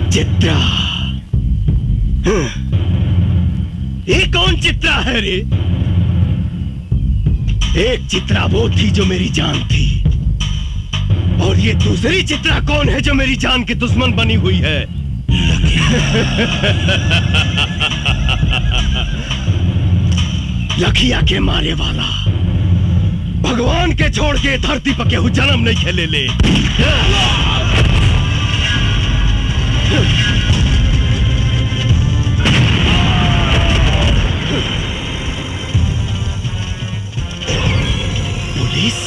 चित्रा, ये कौन चित्रा है रे? एक चित्रा वो थी जो मेरी जान थी, और ये दूसरी चित्रा कौन है जो मेरी जान की दुश्मन बनी हुई है? लखिया के मारे वाला भगवान के छोड़ के धरती पर केहू जन्म नहीं खेले ले। पुलिस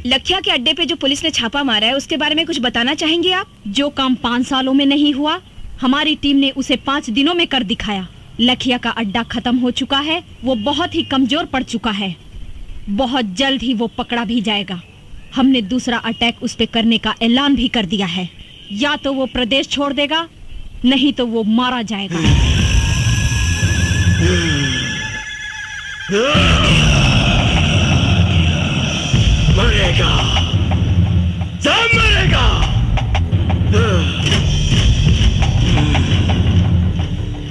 लखिया के अड्डे पे जो पुलिस ने छापा मारा है उसके बारे में कुछ बताना चाहेंगे आप? जो काम 5 सालों में नहीं हुआ, हमारी टीम ने उसे 5 दिनों में कर दिखाया। लखिया का अड्डा खत्म हो चुका है, वो बहुत ही कमजोर पड़ चुका है। बहुत जल्द ही वो पकड़ा भी जाएगा। हमने दूसरा अटैक उस पे करने का ऐलान भी कर दिया है। या तो वो प्रदेश छोड़ देगा, नहीं तो वो मारा जाएगा। मरेगा, सब मरेगा।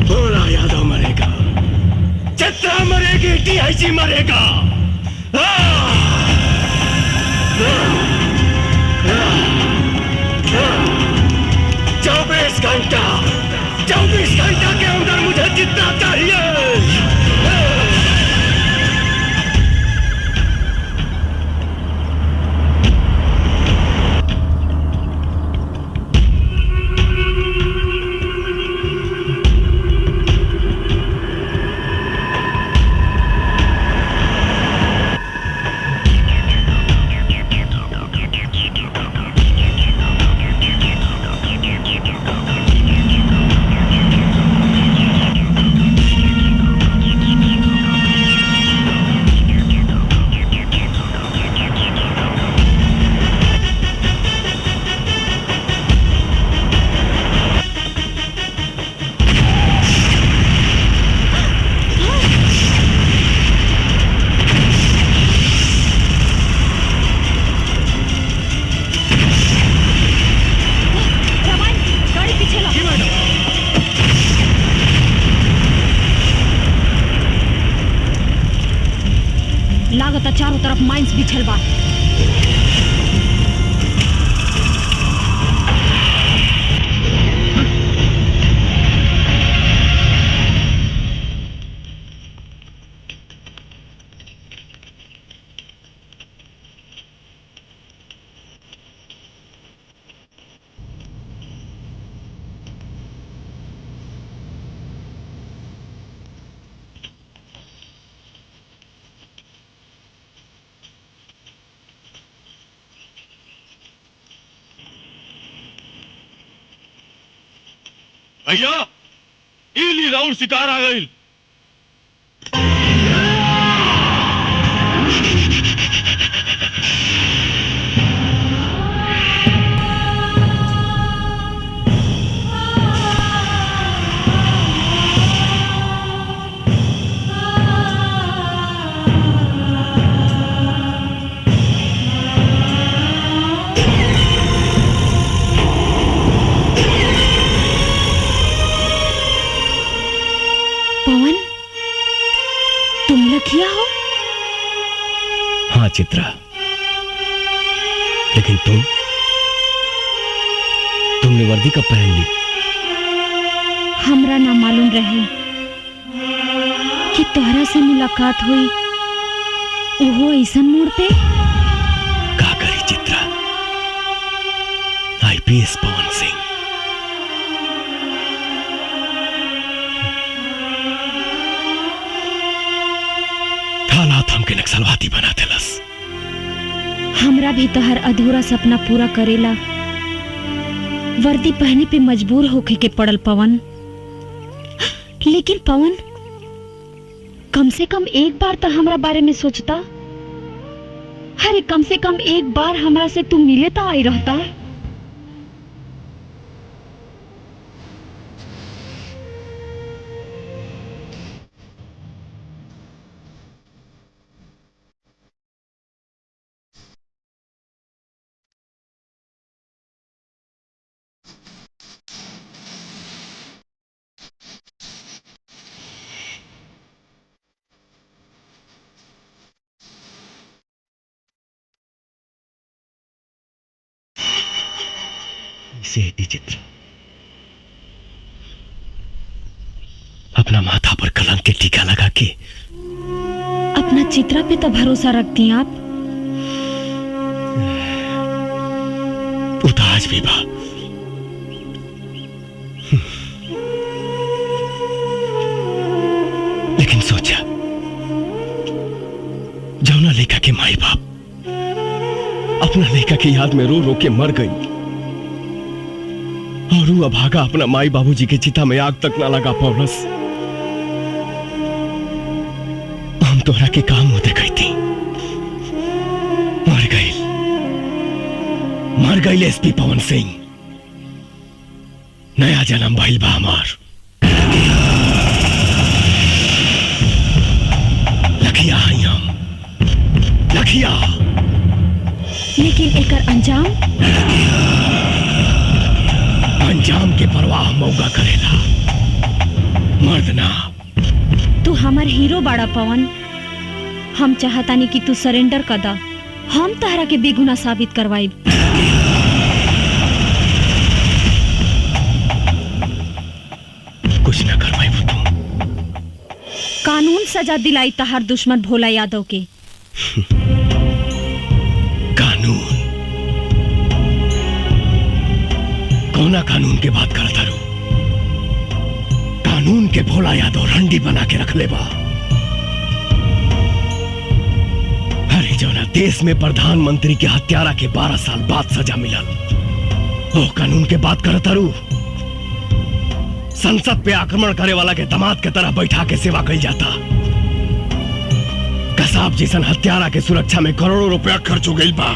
भोला यादव मरेगा, चित्रा मरेगी, DIG मरेगा। 24 घंटा के अंदर मुझे चित्रा चाहिए। चारों तरफ माइंस बिछल बा। भैया इली राउंड शिकार आ गई। चित्रा, लेकिन तुमने वर्दी कब पहन ली? हमरा ना मालूम रहे। तोहरा से मुलाकात हुई वो ऐसा मोड़ पे। का करी चित्रा, आईपीएस पवन सिंह हालात हमके नक्सलवादी बना देलस। हमरा भी तोहर अधूरा सपना पूरा करेला वर्दी पहने पे मजबूर होके के पड़ल पवन। लेकिन पवन, कम से कम एक बार तो हमरा बारे में सोचता। अरे कम से कम एक बार हमरा से तू मिले तो आई रहता। इसे चित्र अपना माथा पर कलंक के टीका लगा के अपना चित्रा पे तो भरोसा रखती हैं आप। उदास भी बा। लेकिन सोचा, जौना लेखा के माई बाप अपना लेखा की याद में रो रो के मर गई और वो अभागा अपना माई बाबूजी के चिता में आग तक ना लगा पौलस। हम तोहरा के काम होते गई थी, मर गई एसपी पवन सिंह। नया जन्म भइल बा हमार। लखिया हई हम, लखिया। लेकिन एकर अंजाम के परवाह मौका करेला, मर्द ना। तू हमार हीरो बाड़ा पवन। हम चाहतानी कि तू सरेंडर कर दा। हम तहरा के बेगुनाह साबित करवाइब। कुछ ना करवाइब तू। कानून सजा दिलाई तहार दुश्मन भोला यादव के। कानून? कौना कानून के बात करता रू? कानून के भोला यादव रंडी बना के रख ले बा। अरे जौना देश में प्रधानमंत्री के हत्यारा के 12 साल बाद सजा मिलल, वो कानून के बात करता रू? संसद पे आक्रमण करे वाला के दामाद के तरह बैठा के सेवा कई जाता। कसाब जैसन हत्यारा के सुरक्षा में करोड़ों रुपया खर्च हो गई बा।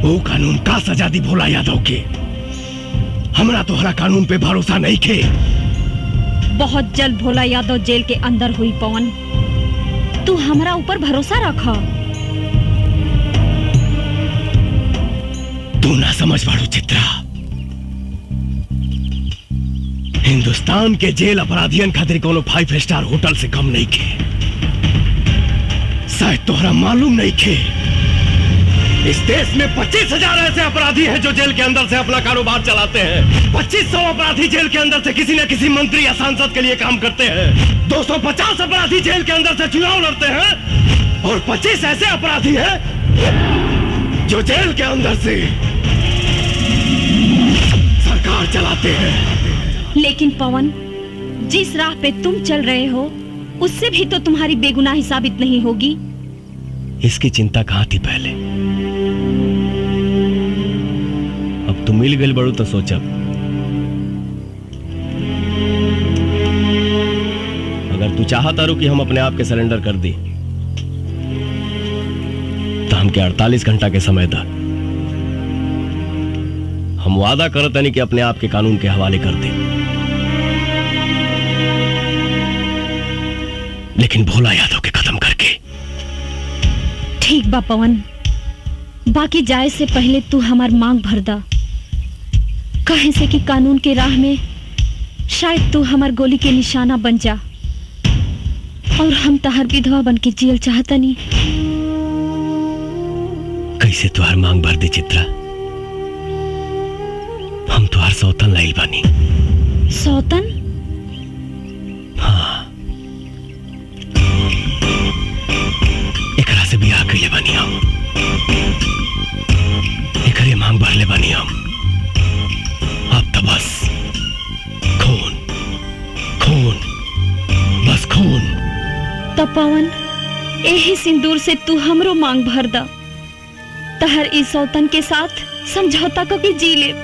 वो कानून का सजा दी भोला यादव के? हमरा तोहरा कानून पे भरोसा नहीं खे। बहुत जल्द भोला यादव जेल के अंदर हुई पवन। तू हमरा ऊपर भरोसा रखा। तू ना समझ पाड़ू चित्रा। हिंदुस्तान के जेल अपराधियन खातिर कोनो 5 स्टार होटल से कम नहीं खे। शायद तोहरा मालूम नहीं खे, इस देश में 25,000 ऐसे अपराधी हैं जो जेल के अंदर से अपना कारोबार चलाते हैं। 2500 अपराधी जेल के अंदर से किसी न किसी मंत्री या सांसद के लिए काम करते हैं। 250 अपराधी जेल के अंदर से चुनाव लड़ते हैं और 25 ऐसे अपराधी हैं जो जेल के अंदर से सरकार चलाते हैं। लेकिन पवन, जिस राह पे तुम चल रहे हो उससे भी तो तुम्हारी बेगुनाही साबित नहीं होगी। इसकी चिंता कहां थी पहले? अब तू मिल गई बड़ू तो सोचब। अगर तू चाहता रू कि हम अपने आप के सरेंडर कर दी तो हमके 48 घंटा के समय दा। हम वादा करते नहीं कि अपने आप के कानून के हवाले कर दे। लेकिन भोला यादव के खत्म करके। ठीक बा पवन, बाकी जाए से पहले तू हमार मांग भर दा। कहे से कि कानून के राह में शायद तू हमार गोली के निशाना बन जा और हम तहार विधवा बन के जियल चाहता नहीं। कैसे तुहार मांग भर दे चित्रा? हम तुहार सौतन लाइल बानी। सौतन? हाँ, तो पवन यही सिंदूर से तू हमरो मांग भर दा, तहर इस सौतन के साथ समझौता करके जी ले।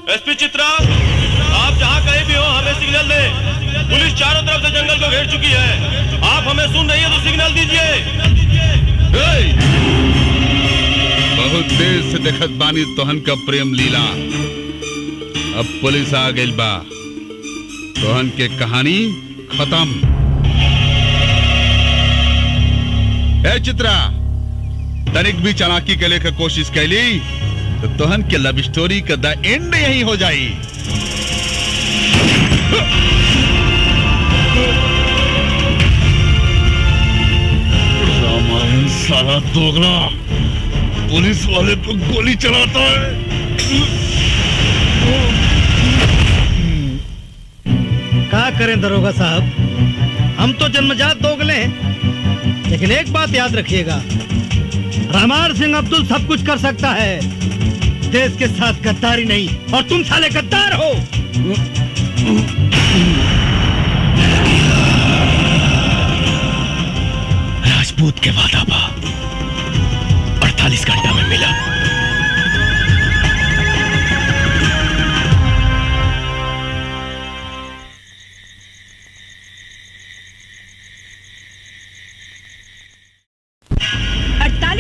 एसपी चित्रा, आप जहां कहीं भी हो हमें सिग्नल दे। पुलिस चारों तरफ से जंगल को घेर चुकी है। आप हमें सुन रही है तो सिग्नल दीजिए। बहुत देर से देखत बानी तोहन का प्रेम लीला। अब पुलिस आ गई बा, तोहन के कहानी खत्म। ए चित्रा, तनिक भी चालाकी के लेकर कोशिश कैली तो तोहन के लव स्टोरी का द एंड यही हो जाई। रामायण साला दोगला पुलिस वाले पर गोली चलाता है। क्या करें दरोगा साहब, हम तो जन्मजात दोगले हैं, लेकिन एक बात याद रखिएगा, रामार सिंह अब्दुल सब कुछ कर सकता है, देश के साथ गद्दारी नहीं। और तुम साले गद्दार हो। राजपूत के वादा बा 48 घंटा में मिला।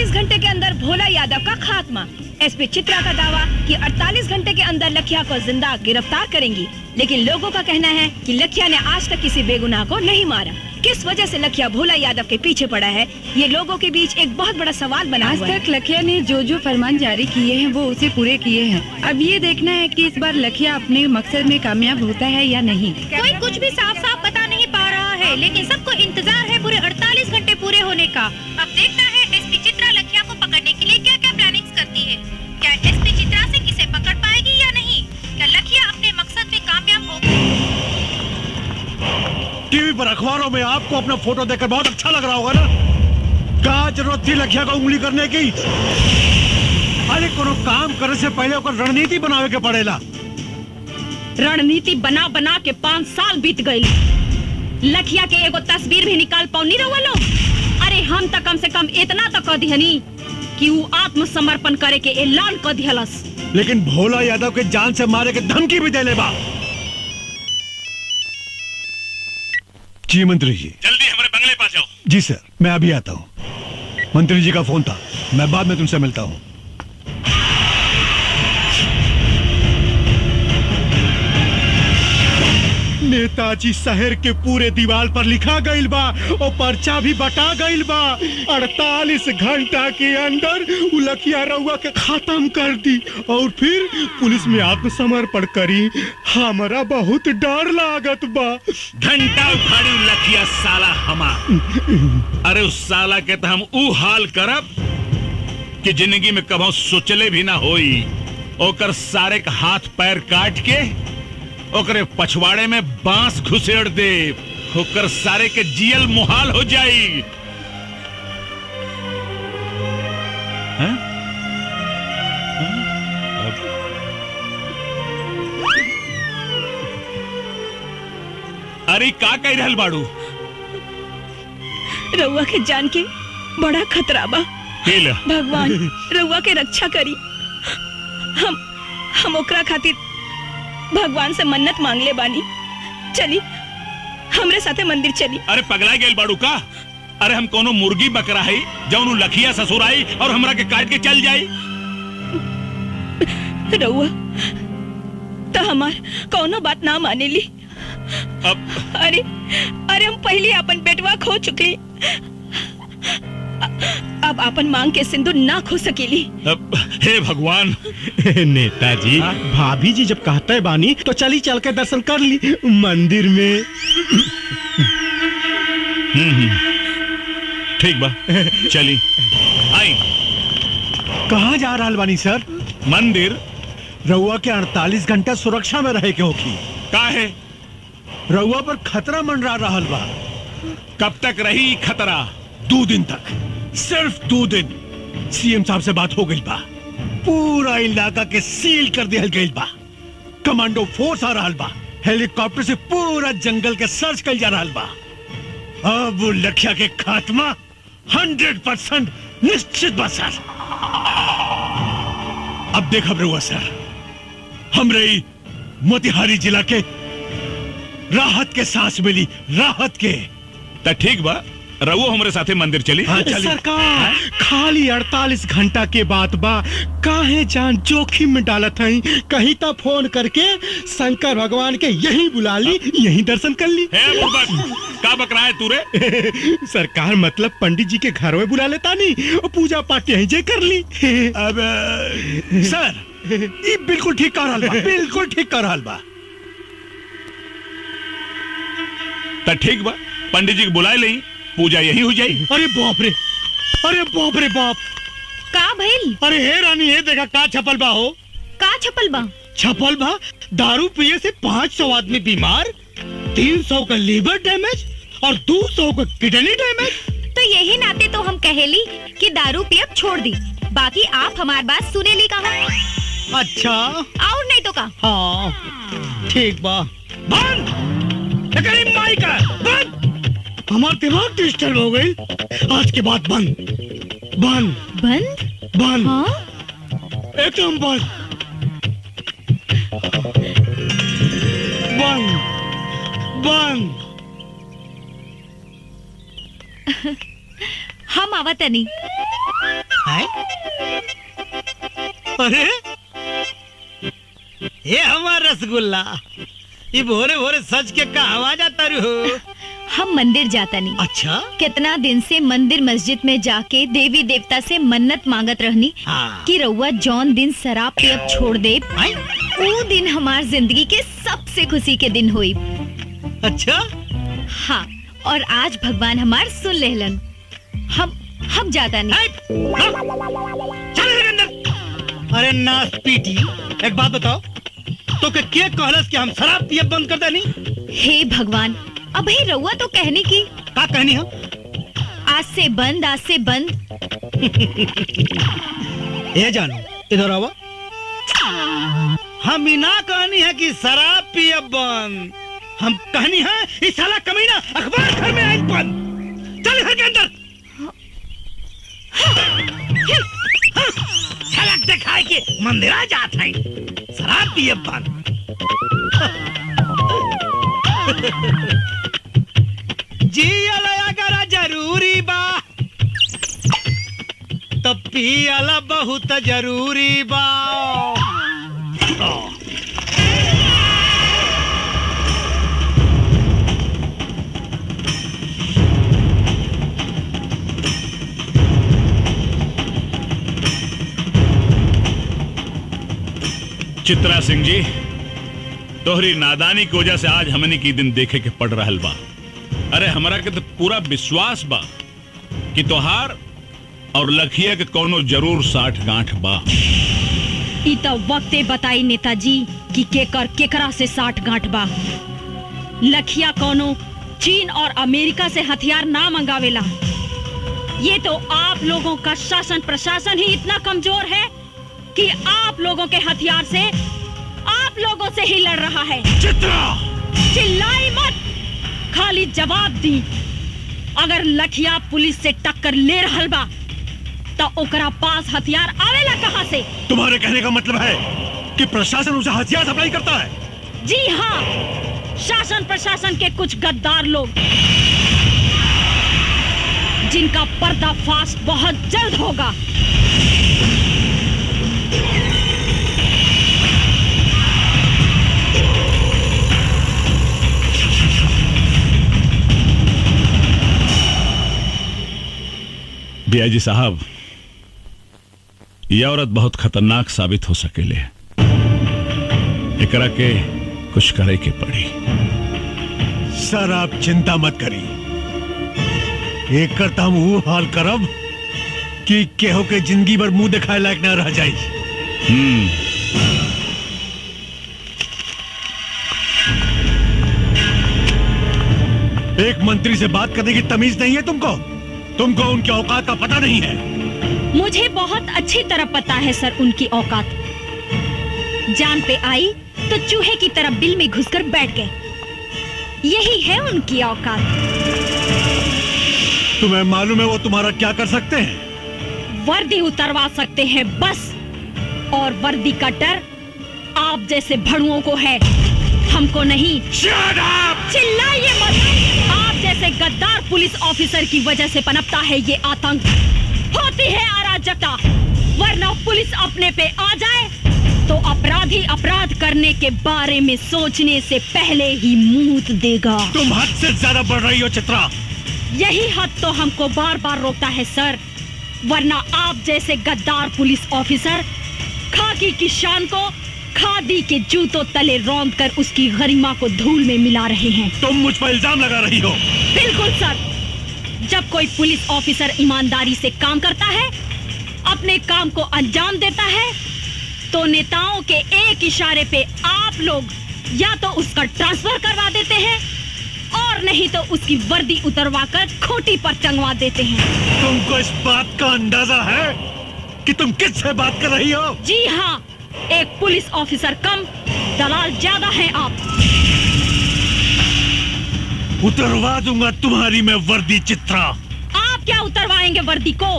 घंटे के अंदर भोला यादव का खात्मा। एसपी चित्रा का दावा कि 48 घंटे के अंदर लखिया को जिंदा गिरफ्तार करेंगी, लेकिन लोगों का कहना है कि लखिया ने आज तक किसी बेगुनाह को नहीं मारा। किस वजह से लखिया भोला यादव के पीछे पड़ा है, ये लोगों के बीच एक बहुत बड़ा सवाल बना हुआ है। आज तक लखिया ने जो फरमान जारी किए हैं वो उसे पूरे किए हैं। अब ये देखना है कि इस बार लखिया अपने मकसद में कामयाब होता है या नहीं। कोई कुछ भी साफ साफ बता नहीं पा रहा है, लेकिन सबको इंतजार है पूरे 48 घंटे पूरे होने का। अब देखना है एसपी चित्रा लखिया को पकड़ने के लिए क्या क्या प्लानिंग्स करती है। क्या एसपी चित्रा से किसे पकड़ पाएगी या नहीं? क्या लखिया अपने मकसद में कामयाब होगी? टीवी पर अखबारों में आपको अपना फोटो देखकर बहुत अच्छा लग रहा होगा ना। क्या जरूरत थी लखिया को उंगली करने की? अरे कोनो काम करने से पहले ओकर रणनीति बनावे के पड़ेला। रणनीति बना बना के 5 साल बीत गए, लखिया के एगो तस्वीर भी निकाल पाऊनी रहो लोग। अरे हम तक कम से कम इतना तो कह दिहनी कि वो आत्मसमर्पण करे के ऐलान कर दिहलस, लेकिन भोला यादव के जान से मारे के धमकी भी देले बा। जी मंत्री जी, जल्दी हमारे बंगले पास जाओ। जी सर, मैं अभी आता हूँ। मंत्री जी का फोन था, मैं बाद में तुमसे मिलता हूँ। नेताजी शहर के पूरे दीवार पर लिखा गईल बा और पर्चा भी बटा गईल बा। 48 घंटा के अंदर लखिया रउआ के खत्म कर दी और फिर पुलिस में आत्मसमर्पण करी। हमारा बहुत डर लागत बा। घंटा उखाड़ी लखिया साला हमार। अरे उस साला के तो हम ऊ हाल करब कि जिंदगी में कभी सोचले भी ना होई। ओकर सारे का हाथ पैर काट के ओकरे पछवाड़े में बांस घुसेड़ दे, ओकर सारे के जियल मुहाल हो जाई। अरे का कह रहल बाड़ू? रउआ के जान के बड़ा खतरा बा। भगवान रउआ के रक्षा करी। हम ओकरा खातिर भगवान से मन्नत मांग ले बानी। चली हमरे साथे मंदिर चली। अरे पगला गेल बाड़ू का? अरे हम कोनो मुर्गी बकरा है जौनु लखिया ससुर आई और हमरा के काट के चल जाई। रउआ तो हमार कोनो बात ना माने ली। अरे हम पहले अपन बेटवा खो चुके, अब अपन मांग के सिंदूर ना खो सकेली। हे भगवान। नेताजी, भाभी जी जब कहते बानी तो चली चल के दर्शन कर ली मंदिर में। ठीक बा, चली आई। कहाँ जा रहा बानी सर? मंदिर। रउआ के 48 घंटा सुरक्षा में रहे के होगी। काहे? रउआ पर खतरा मंडरा रहल बा। कब तक रही खतरा? 2 दिन तक, सिर्फ 2 दिन। सीएम साहब से बात हो गई बा, पूरा इलाका के सील कर दिया गई बा। कमांडो फोर्स आ रहा बा, हेलीकॉप्टर से पूरा जंगल के सर्च कर जा रहा बा। अब वो लखिया के खात्मा 100% निश्चित बा सर। अब देखा रहुआ सर, हमरे मोतिहारी जिला के राहत के सांस मिली, राहत के। तो ठीक बा, रहुआ हमारे साथे मंदिर चली। हाँ, चली। सरकार खाली 48 घंटा के बात बा, काहे जान जोखिम में डालत हई। कहीं तो फोन करके शंकर भगवान के यही बुला ली, यही दर्शन कर ली। का बकरा है तू रे? सरकार मतलब पंडित जी के घर में बुला लेता नहीं और पूजा पाठ यहीं जे कर ली। अब सर ये बिल्कुल ठीक कर रहा बा, बिल्कुल ठीक कर रहा बा। तो ठीक बा, पंडित जी को बुलाए ले, पूजा यही हो जाए। अरे बाप रे, अरे बाप रे बाप। का भइल? अरे हे रानी, हे देखा का छपल बा हो। का छपल बा? छपल बा दारू पिए से 500 आदमी बीमार, 300 का लीवर डैमेज और 200 का किडनी डैमेज। तो यही नाते तो हम कहेली कि दारू पियब छोड़ दी, बाकी आप हमार बात सुने ली कहा। अच्छा, और नहीं तो का। हाँ ठीक बा। बंद माई का बंद। हमार दिमाग डिस्टर्ब हो गई। आज के बाद बंद बंद बंद बंद। हाँ? एकदम बंद बंद बंद। हम आवतनी। अरे ये हमारा रसगुल्ला, ये भोरे भोरे सच के का आवाज आता रू हो। हम मंदिर जाता नहीं। अच्छा, कितना दिन से मंदिर मस्जिद में जाके देवी देवता से मन्नत मांगत रहनी कि रउआ जौन दिन शराब पियब छोड़ दे, वो दिन हमार जिंदगी के सबसे खुशी के दिन हुई। अच्छा हाँ, और आज भगवान हमार सुन लेहलन। हम जाता नहीं। अरे नास पीटी, एक बात बताओ, तो के कहलस कि हम शराब पियब बंद कर देनी? हे भगवान, अब ही रउआ तो कहनी की। का कहनी हो? आज से बंद, आज से बंद। ये जानो, इधर आओ। हम ना कहनी है कि शराब पियब बंद, हम कहनी है इस साला कमीना अखबार घर में आई बंद। चल घर के अंदर। झलक दिखाए के मंदिरा जात है, शराब पियब बंद। जियला अगर जरूरी बा तो पियला बहुत जरूरी बा। चित्रा सिंह जी, तोहरी नादानी की वजह से आज हमने की दिन देखे के पड़ रहल बा। अरे हमरा के तो पूरा विश्वास बा कि तोहार और लखिया के कोनो जरूर 60 गांठ बा। ई तो वक्ते बताई नेताजी कि केकर केकरा से 60 गांठ बा। लखिया कोनो चीन और अमेरिका से हथियार ना मंगावेला। ये तो आप लोगों का शासन प्रशासन ही इतना कमजोर है कि आप लोगों के हथियार से आप लोगों से ही लड़ रहा है। चित्रा, चिल्लाई मत, खाली जवाब दी। अगर लखिया पुलिस से टक्कर ले रहल बा तो ओकरा पास हथियार आवेला कहां से? तुम्हारे कहने का मतलब है कि प्रशासन उसे हथियार सप्लाई करता है? जी हाँ, शासन प्रशासन के कुछ गद्दार लोग जिनका पर्दाफाश बहुत जल्द होगा। बियाजी साहब, यह औरत बहुत खतरनाक साबित हो सकेले। एकरा के कुछ करे के पड़ी। सर आप चिंता मत करी, एक करता हम वो हाल करब कि केहो के जिंदगी भर मुंह दिखाए लायक न रह जाई। एक मंत्री से बात करने की तमीज नहीं है तुमको उनके औकात का पता नहीं है। मुझे बहुत अच्छी तरह पता है सर उनकी औकात। जान पे आई तो चूहे की तरह बिल में घुसकर बैठ गए। यही है उनकी औकात। तुम्हें मालूम है वो तुम्हारा क्या कर सकते हैं? वर्दी उतरवा सकते हैं बस। और वर्दी का डर आप जैसे भड़ुओं को है, हमको नहीं। Shut up! चिल्लाइए मत। आप जैसे गद्दार पुलिस ऑफिसर की वजह से पनपता है ये आतंक, होती है अराजकता। वरना पुलिस अपने पे आ जाए तो अपराधी अपराध करने के बारे में सोचने से पहले ही मुंह देगा। तुम हद से ज्यादा बढ़ रही हो चित्रा। यही हद तो हमको बार बार रोकता है सर। वरना आप जैसे गद्दार पुलिस ऑफिसर खाकी की शान को खादी के जूतों तले रौंद कर उसकी गरिमा को धूल में मिला रहे हैं। तुम मुझ पर इल्जाम लगा रही हो। बिल्कुल सर। जब कोई पुलिस ऑफिसर ईमानदारी से काम करता है, अपने काम को अंजाम देता है, तो नेताओं के एक इशारे पे आप लोग या तो उसका ट्रांसफर करवा देते हैं और नहीं तो उसकी वर्दी उतरवाकर खोटी पर टंगवा देते हैं। तुमको इस बात का अंदाजा है कि तुम किससे बात कर रही हो? जी हाँ, एक पुलिस ऑफिसर कम, दलाल ज्यादा हैं आप। उतरवा दूंगा तुम्हारी मैं वर्दी चित्रा। आप क्या उतरवाएंगे वर्दी को?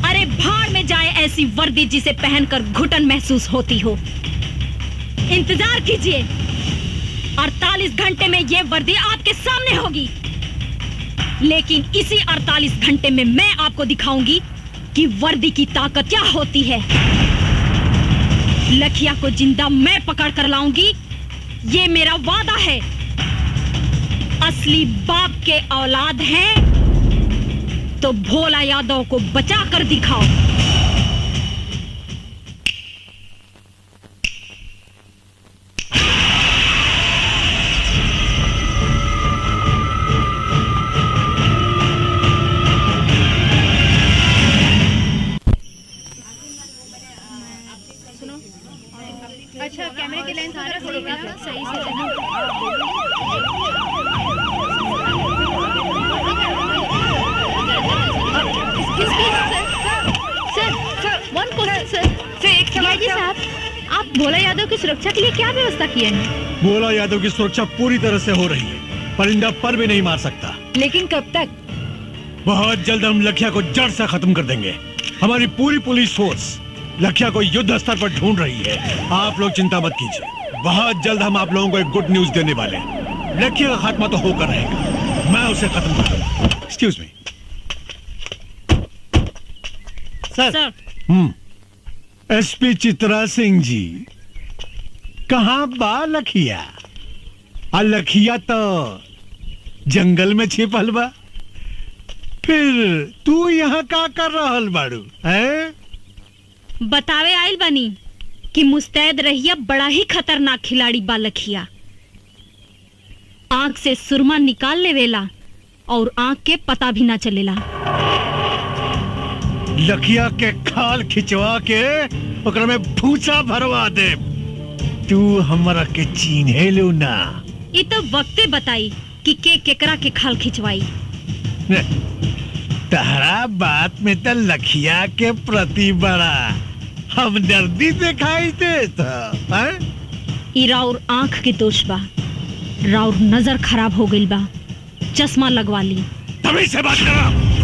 अरे भाड़ में जाए ऐसी वर्दी जिसे पहनकर घुटन महसूस होती हो। इंतजार कीजिए, 48 घंटे में ये वर्दी आपके सामने होगी। लेकिन इसी 48 घंटे में मैं आपको दिखाऊंगी कि वर्दी की ताकत क्या होती है। लखिया को जिंदा मैं पकड़ कर लाऊंगी, ये मेरा वादा है। असली बाप के औलाद हैं तो भोला यादव को बचा कर दिखाओ। अच्छा, कैमरे की लेंस सारा सही से साहब, आप भोला यादव की सुरक्षा के लिए क्या व्यवस्था किए हैं? भोला यादव की सुरक्षा पूरी तरह से हो रही है। परिंदा पर भी नहीं मार सकता। लेकिन कब तक? बहुत जल्द हम लखिया को जड़ से खत्म कर देंगे। हमारी पूरी पुलिस फोर्स लखिया को युद्ध स्तर पर ढूंढ रही है। आप लोग चिंता मत कीजिए, बहुत जल्द हम आप लोगों को एक गुड न्यूज देने वाले हैं। लखिया का खात्मा तो होकर रहेगा, मैं उसे खत्म कर दूंगा। एक्सक्यूज मी सर। एसपी चित्रा सिंह जी, कहाँ बा लखिया? लखिया तो जंगल में छिपल बा। फिर तू यहाँ का कर रहल बाड़ू है? बतावे आइल बनी कि मुस्तैद रहिया, बड़ा ही खतरनाक खिलाड़ी बा लखिया। आंख से सुरमा निकाल लेवेला और आंख के पता भी ना चलेला। लखिया के खाल खिंचवा के ओकरा में भूसा भरवा दे। तू हमरा के चीन्हे लो ना। ये तो वक्ते बताई कि केकरा के खाल खिंचवाई। तहरा बात में तो लखिया के प्रति बड़ा हमदर्दी दिखाई देता है। ई राउर आंख के दोष बा, राउर नजर खराब हो गई बा, चश्मा लगवा ली। तभी से बात करा।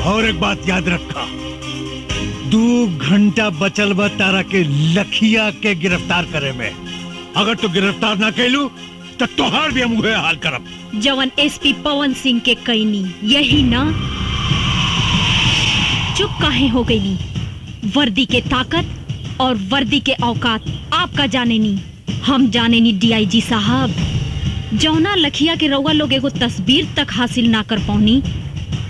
और एक बात याद रखा, 2 घंटा बचल बा तारा के लखिया के गिरफ्तार करे में। अगर तू गिरफ्तार ना कैलू तो तोहार भी हम उहे हाल करब। जवन एसपी पवन सिंह के कैनी यही ना? चुप काहे हो गई नी? वर्दी के ताकत और वर्दी के औकात आपका जाने नी, हम जाने नी। डीआईजी साहब, जौना लखिया के रउआ लोग एगो तस्वीर तक हासिल ना कर पौनी,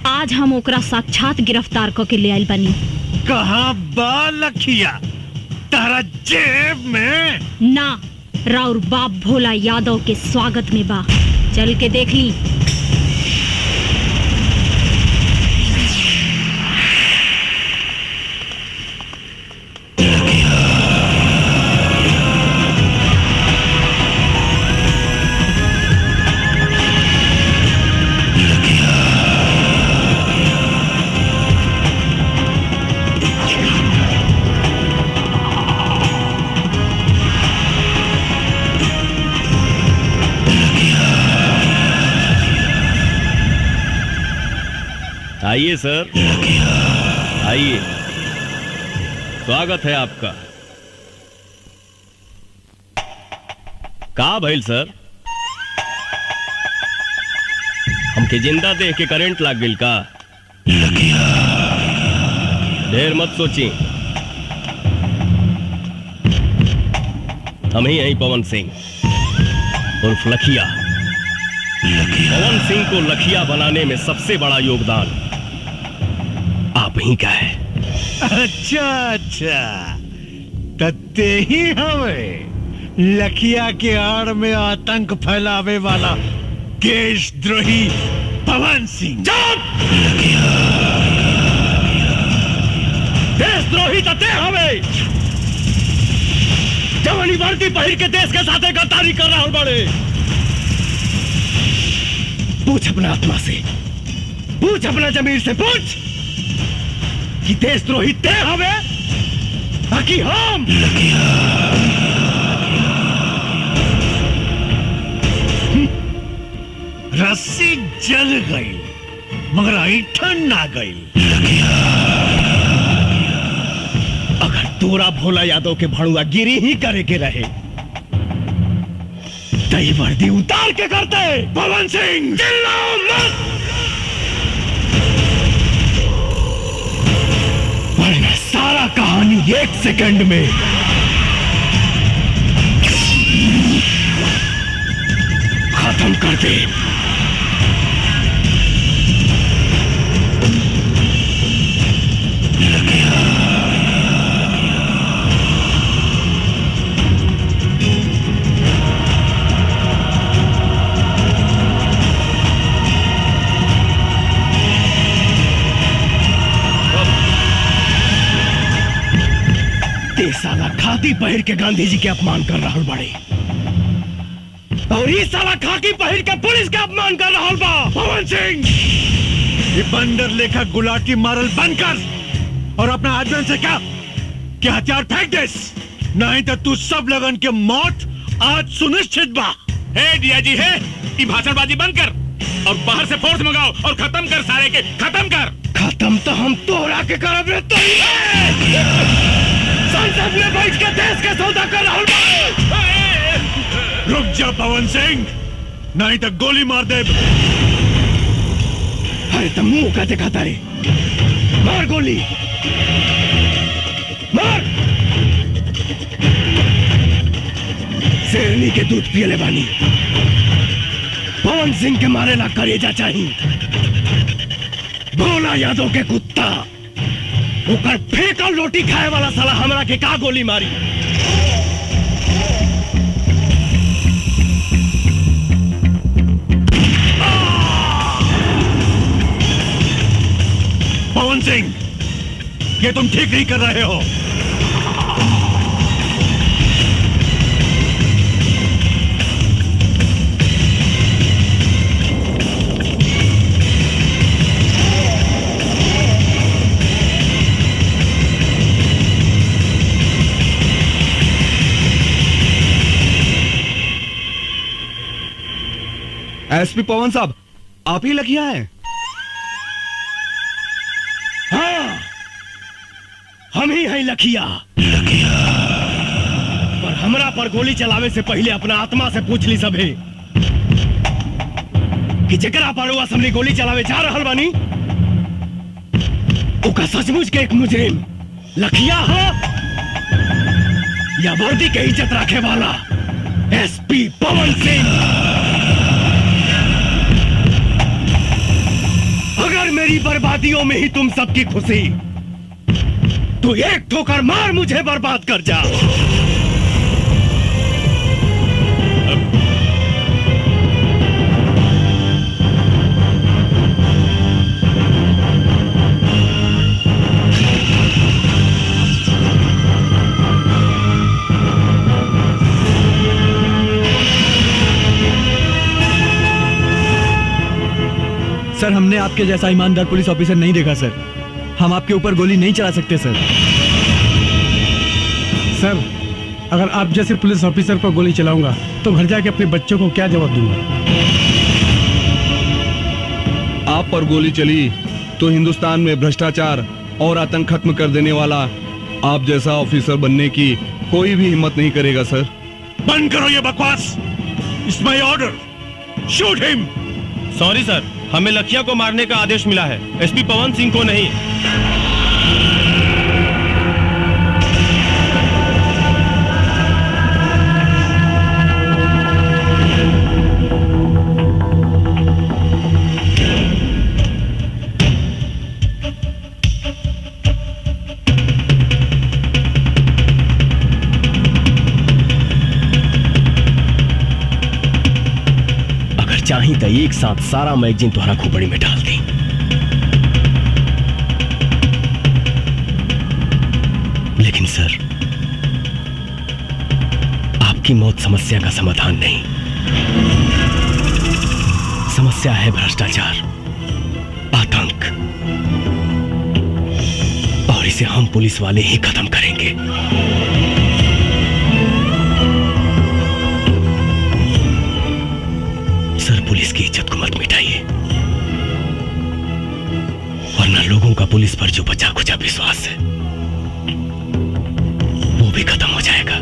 आज हम ओकरा साक्षात गिरफ्तार करके ले आइल बनी। कहाँ बा लखिया? तारा जेब में ना, राउर बाप भोला यादव के स्वागत में बा। चल के देख ली। आइए सर, आइए, स्वागत है आपका। का भइल सर, हमके जिंदा देख के करंट लाग गइल का? ढेर मत सोची, हम ही हैं पवन सिंह उर्फ लखिया। पवन सिंह को लखिया बनाने में सबसे बड़ा योगदान आप ही का है। अच्छा अच्छा, तत्ते ही हमें लखिया के आड़ में आतंक फैलावे वाला देशद्रोही पवन सिंह। देशद्रोही तते हमें जवानी वर्दी पहिर के देश के साथ गद्दारी कर रहा हूं। बड़े पूछ अपना आत्मा से, पूछ अपना जमीर से, पूछ कि देशद्रोही ते हमें बाकी हम। रस्सी जल गई मगर ऐठन ना गई। अगर तोरा भोला यादव के भड़ुआ गिरी ही करे के रहे तई वर्दी उतार के करते। पवन सिंह चिल्लाओ मत, वरना सारा कहानी 1 सेकंड में खत्म कर दे। साला खाकी पहिर के गांधी जी के अपमान कर रहा बड़े, और ये साला खाकी पहिर के पुलिस के अपमान कर रहा बा। पवन सिंह ये बंदर लेखा गुलाटी मारल बंद कर और अपना आदमी से क्या कि हथियार फेंक दे, नहीं तो तू सब लगन के मौत आज सुनिश्चित बा। हे डीआईजी, है ये भाषणबाजी बंद कर और बाहर से फोर्स मंगाओ और खत्म कर सारे के, खत्म कर। खत्म तो हम तोहरा के करब रे। तो संसद में बैठ के देश के सौदा कर रहा हूं। रुक जा पवन सिंह, नहीं तो गोली मार दे। अरे तुम मुंह का दिखाता रे, मार गोली मार। शेरनी के दूध पियले बानी, पवन सिंह के मारे ला करेजा चाहिए। भोला यादव के कुत्ता ऊपर फेंकल रोटी खाए वाला साला हमरा के का गोली मारी। पवन सिंह, ये तुम ठीक नहीं कर रहे हो। एसपी पवन साहब, आप ही लखिया हैं? हाँ, हम ही हैं लखिया। पर हमरा पर गोली चलावे से पहले अपना आत्मा से पूछ ली सभे कि जकरा पर वो असम्बली गोली चलावे जा रहल बानी ओका सचमुच के एक मुजरिम लखिया हो या वर्दी के इज्जत रखे वाला एसपी पवन सिंह। अगर मेरी बर्बादियों में ही तुम सबकी खुशी, तो एक ठोकर मार मुझे बर्बाद कर जा। सर, हमने आपके जैसा ईमानदार पुलिस ऑफिसर नहीं देखा सर। हम आपके ऊपर गोली नहीं चला सकते सर। सर, अगर आप जैसे पुलिस ऑफिसर पर गोली चलाऊंगा तो घर जाके अपने बच्चों को क्या जवाब दूंगा? आप पर गोली चली तो हिंदुस्तान में भ्रष्टाचार और आतंक खत्म कर देने वाला आप जैसा ऑफिसर बनने की कोई भी हिम्मत नहीं करेगा सर। बंद करो ये बकवास। It's my order, shoot him. Sorry sir, हमें लखिया को मारने का आदेश मिला है, एसपी पवन सिंह को नहीं। चाही तो एक साथ सारा मैगजीन तुम्हारा खोपड़ी में डाल दी। लेकिन सर, आपकी मौत समस्या का समाधान नहीं। समस्या है भ्रष्टाचार, आतंक, और इसे हम पुलिस वाले ही खत्म करेंगे। सर, पुलिस की इज्जत को मत मिटाइए, वरना लोगों का पुलिस पर जो बचा खुचा विश्वास है वो भी खत्म हो जाएगा।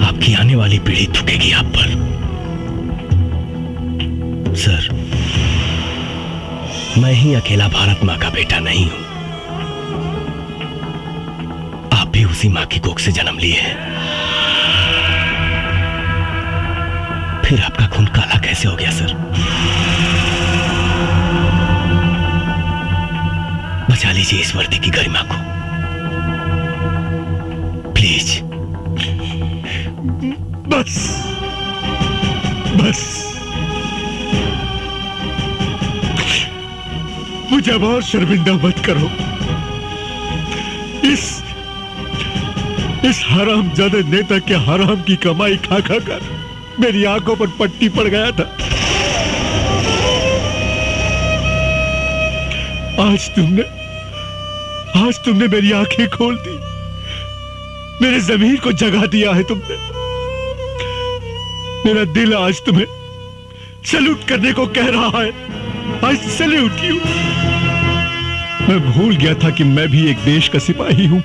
आपकी आने वाली पीढ़ी थूकेगी आप पर। सर, मैं ही अकेला भारत मां का बेटा नहीं हूं, भी उसी मां की कोख से जन्म लिए हैं। फिर आपका खून काला कैसे हो गया सर? बचा लीजिए इस वर्दी की गरिमा को, प्लीज। बस बस, मुझे अब और शर्मिंदा मत करो। इस हरामजादे नेता के हराम की कमाई खा खा कर मेरी आंखों पर पट्टी पड़ गया था। आज तुमने मेरी आंखें खोल दी, मेरे ज़मीर को जगा दिया है तुमने। मेरा दिल आज तुम्हें सैल्यूट करने को कह रहा है। आज सैल्यूट यू। मैं भूल गया था कि मैं भी एक देश का सिपाही हूं।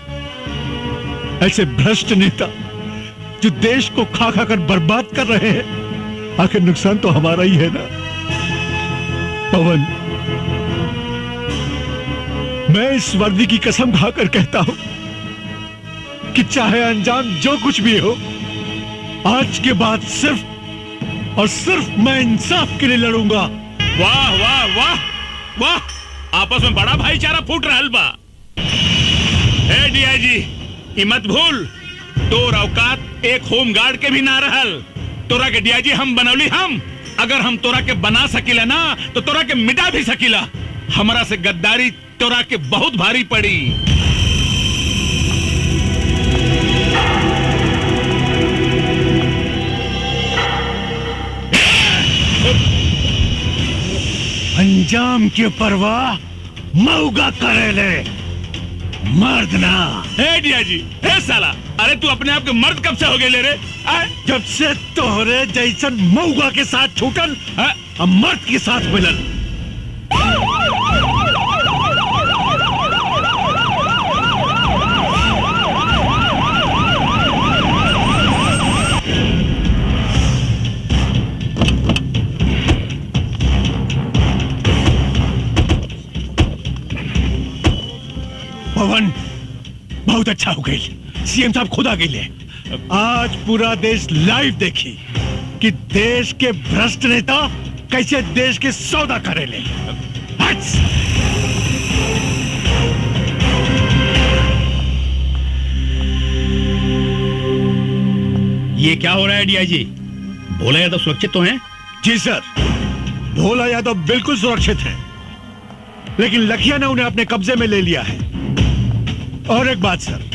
ऐसे भ्रष्ट नेता जो देश को खा खा कर बर्बाद कर रहे हैं, आखिर नुकसान तो हमारा ही है ना। पवन, मैं इस वर्दी की कसम खाकर कहता हूं कि चाहे अंजाम जो कुछ भी हो, आज के बाद सिर्फ और सिर्फ मैं इंसाफ के लिए लड़ूंगा। वाह वाह वाह वाह, आपस में बड़ा भाईचारा फूट रहा बा। ए डीआईजी, मत भूल, तोर औकात एक होम गार्ड के भी ना रहल। तोरा के डीआईजी हम बनौली हम। अगर हम तोरा के बना सकीला ना तो तोरा के मिटा भी सकीला। हमरा से गद्दारी तोरा के बहुत भारी पड़ी। अंजाम की परवाह मऊगा करेले, मर्द ना। डीआईजी, साला, अरे तू अपने आप के मर्द कब से हो गए ले रे? जब से तोहरे जैसन मऊगा के साथ छूटल, अब मर्द के साथ मिलल। पवन, बहुत अच्छा हो गई। सीएम साहब खुद आ गए। आज पूरा देश लाइव देखी कि देश के भ्रष्ट नेता कैसे देश के सौदा करेले। ये क्या हो रहा है डीआईजी? भोला यादव सुरक्षित तो हैं? जी सर, भोला यादव बिल्कुल सुरक्षित है, लेकिन लखिया ने उन्हें अपने कब्जे में ले लिया है। और एक बात सर,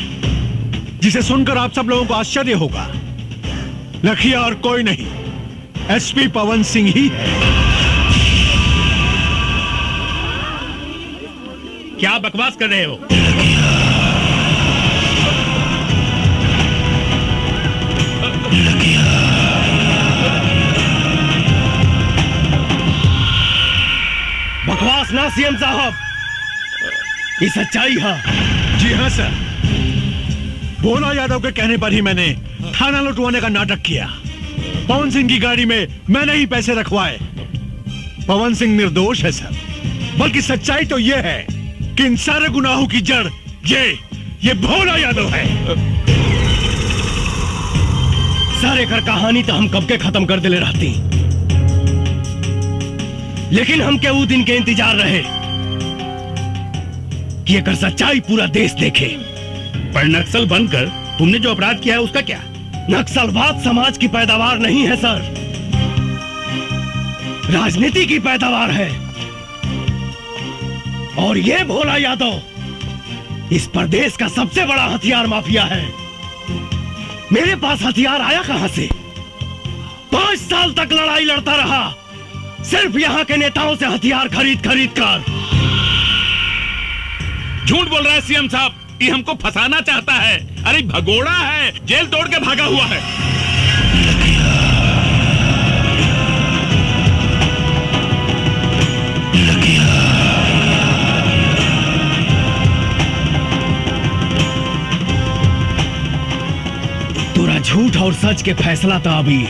जिसे सुनकर आप सब लोगों को आश्चर्य होगा, लखिया और कोई नहीं, एसपी पवन सिंह ही है। क्या बकवास कर रहे हो? लखिया ना सीएम साहब, ये सच्चाई है। जी हाँ सर, भोला यादव के कहने पर ही मैंने थाना लुटवाने का नाटक किया। पवन सिंह की गाड़ी में मैंने ही पैसे रखवाए। पवन सिंह निर्दोष है सर, बल्कि सच्चाई तो यह है कि इन सारे गुनाहों की जड़ ये भोला यादव है। सारे घर कहानी तो हम कब के खत्म कर दिले रहती, लेकिन हम के वो दिन के इंतजार रहे कि अगर सच्चाई पूरा देश देखे। पर नक्सल बनकर तुमने जो अपराध किया है उसका क्या? नक्सलवाद समाज की पैदावार नहीं है सर, राजनीति की पैदावार है। और ये भोला यादव इस प्रदेश का सबसे बड़ा हथियार माफिया है। मेरे पास हथियार आया कहां से? 5 साल तक लड़ाई लड़ता रहा, सिर्फ यहां के नेताओं से हथियार खरीद कर। झूठ बोल रहा है सीएम साहब, ये हमको फंसाना चाहता है। अरे भगोड़ा है, जेल तोड़ के भागा हुआ है। तोरा झूठ और सच के फैसला था अभी।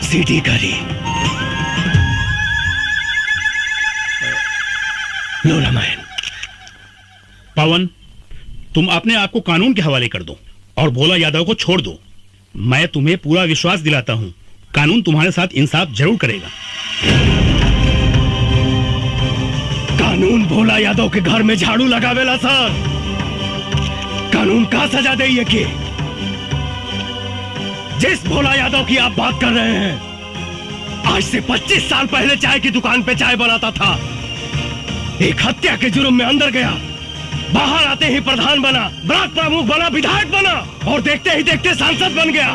सीटी करी लो रामायण। पवन, तुम अपने आप को कानून के हवाले कर दो और भोला यादव को छोड़ दो। मैं तुम्हें पूरा विश्वास दिलाता हूं, कानून तुम्हारे साथ इंसाफ जरूर करेगा। कानून भोला यादव के घर में झाड़ू लगावेला सर। कानून का सजा दे ये कि जिस भोला यादव की आप बात कर रहे हैं, आज से 25 साल पहले चाय की दुकान पे चाय बनाता था। एक हत्या के जुर्म में अंदर गया, बाहर आते ही प्रधान बना, ब्लॉक प्रमुख बना, विधायक बना और देखते ही देखते सांसद बन गया।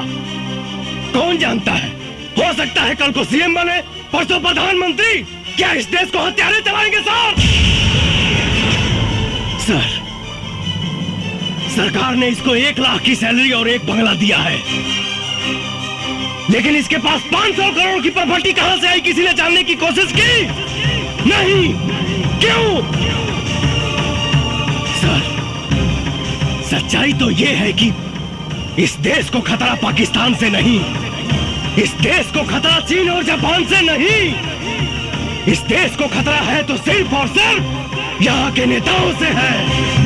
कौन जानता है, हो सकता है कल को सीएम बने, परसों प्रधानमंत्री। क्या इस देश को हत्यारे चलाएंगे सर? सरकार ने इसको 1 लाख की सैलरी और एक बंगला दिया है, लेकिन इसके पास 500 करोड़ की प्रॉपर्टी कहां से आई, किसी ने जानने की कोशिश की? नहीं। क्यों? सर, सच्चाई तो यह है कि इस देश को खतरा पाकिस्तान से नहीं, इस देश को खतरा चीन और जापान से नहीं, इस देश को खतरा है तो सिर्फ और सिर्फ यहाँ के नेताओं से है।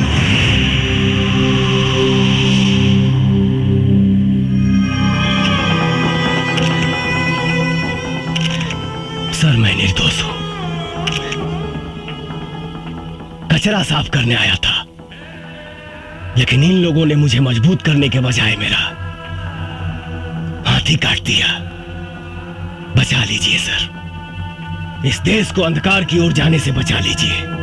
सर, मैं निर्दोष हूं, कचरा साफ करने आया था, लेकिन इन लोगों ने मुझे मजबूत करने के बजाय मेरा हाथ ही काट दिया। बचा लीजिए सर, इस देश को अंधकार की ओर जाने से बचा लीजिए।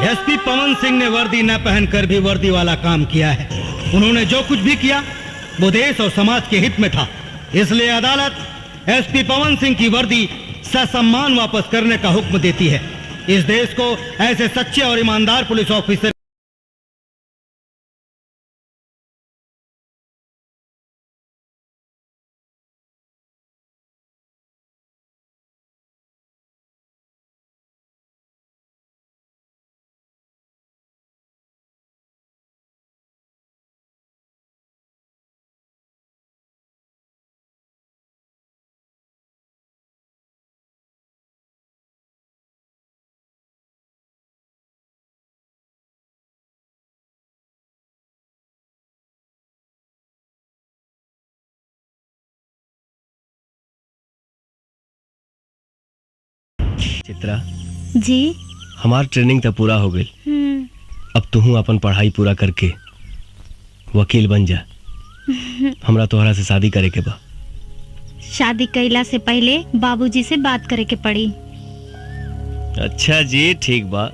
एसपी पवन सिंह ने वर्दी न पहनकर भी वर्दी वाला काम किया है। उन्होंने जो कुछ भी किया वो देश और समाज के हित में था। इसलिए अदालत एसपी पवन सिंह की वर्दी ससम्मान वापस करने का हुक्म देती है। इस देश को ऐसे सच्चे और ईमानदार पुलिस ऑफिसर चित्रा जी। हमार ट्रेनिंग तो पूरा हो गई। अब तू अपन पढ़ाई पूरा करके वकील बन जा। हमरा तोहरा से शादी करे के बा। शादी कैला से पहले बाबूजी से बात करे के पड़ी। अच्छा जी ठीक बा,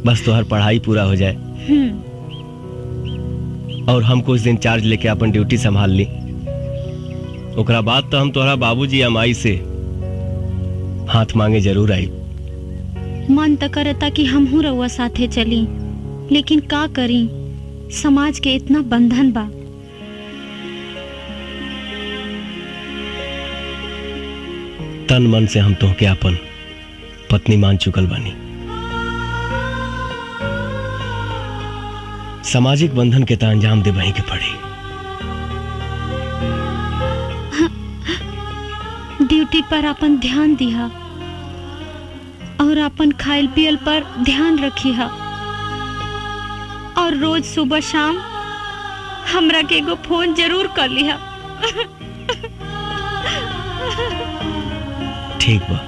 बस तोहर पढ़ाई पूरा हो जाए और हम कुछ दिन चार्ज लेके अपन ड्यूटी संभाल ली। ओकरा बाद तो हम तोहरा बाबूजी या माई से हाथ मांगे जरूर आई। मन तो करता कि हम हूँ रउआ साथे चली, लेकिन का करी, समाज के इतना बंधन बा। तन मन से हम तोहके अपन पत्नी मान चुकल बानी। सामाजिक बंधन के तो अंजाम दे वहीं के पड़ी। ड्यूटी पर अपन ध्यान दिहा और अपन खाइल पियल पर ध्यान रखिहा और रोज सुबह शाम हमरा के एगो फोन जरूर कर लिहा। ठीक बा।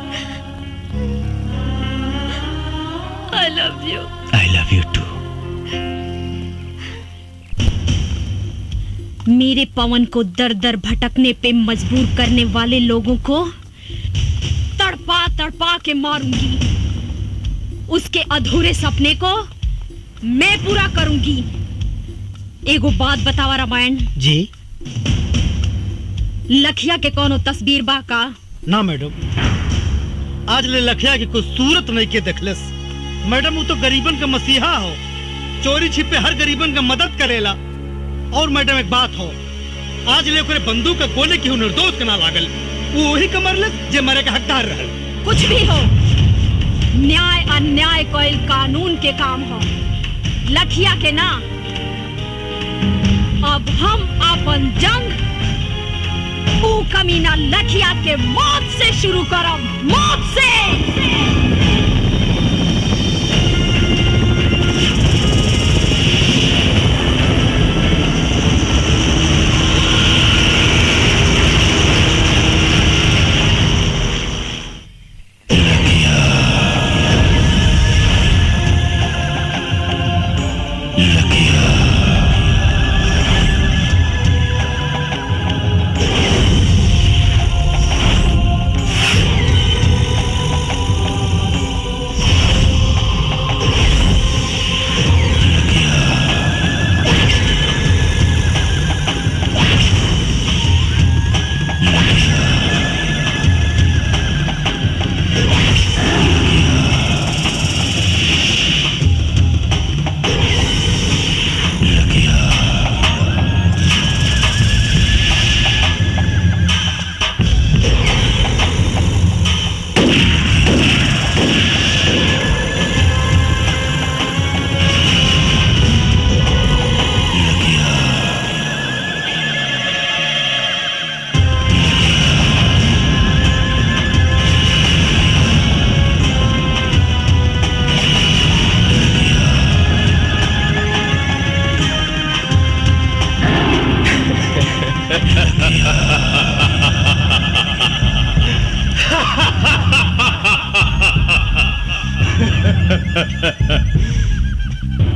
I love you. I love you too. मेरे पवन को दर दर भटकने पे मजबूर करने वाले लोगों को तड़पा तड़पा के मारूंगी। उसके अधूरे सपने को मैं पूरा करूंगी। एगो बात बतावा रामायण जी। लखिया के कोनो तस्वीर बा का? ना मैडम, आज ले लखिया की कुछ सूरत नहीं के देखलस। मैडम वो तो गरीबन का मसीहा हो, चोरी छिपे हर गरीबन का मदद करेला। और मैडम एक बात हो, आज ले ओकरे बंदूक का गोले की निर्दोष के ना लागल, वो वही कमरलस जे मरे का हकदार रहल। कुछ भी हो, न्याय अन्याय कोई कानून के काम हो, लखिया के ना। अब हम अपन जंग ऊ कमीना लखिया के मौत से शुरू करब, मौत से।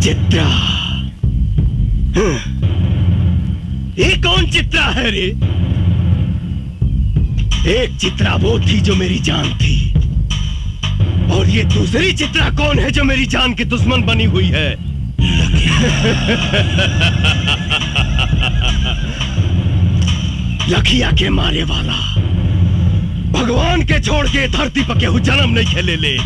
चित्रा, ये कौन चित्रा है रे? एक चित्रा वो थी जो मेरी जान थी, और ये दूसरी चित्रा कौन है जो मेरी जान की दुश्मन बनी हुई है? लखिया के मारे वाला भगवान के छोड़ के धरती पर केहू जन्म नहीं खेले ले।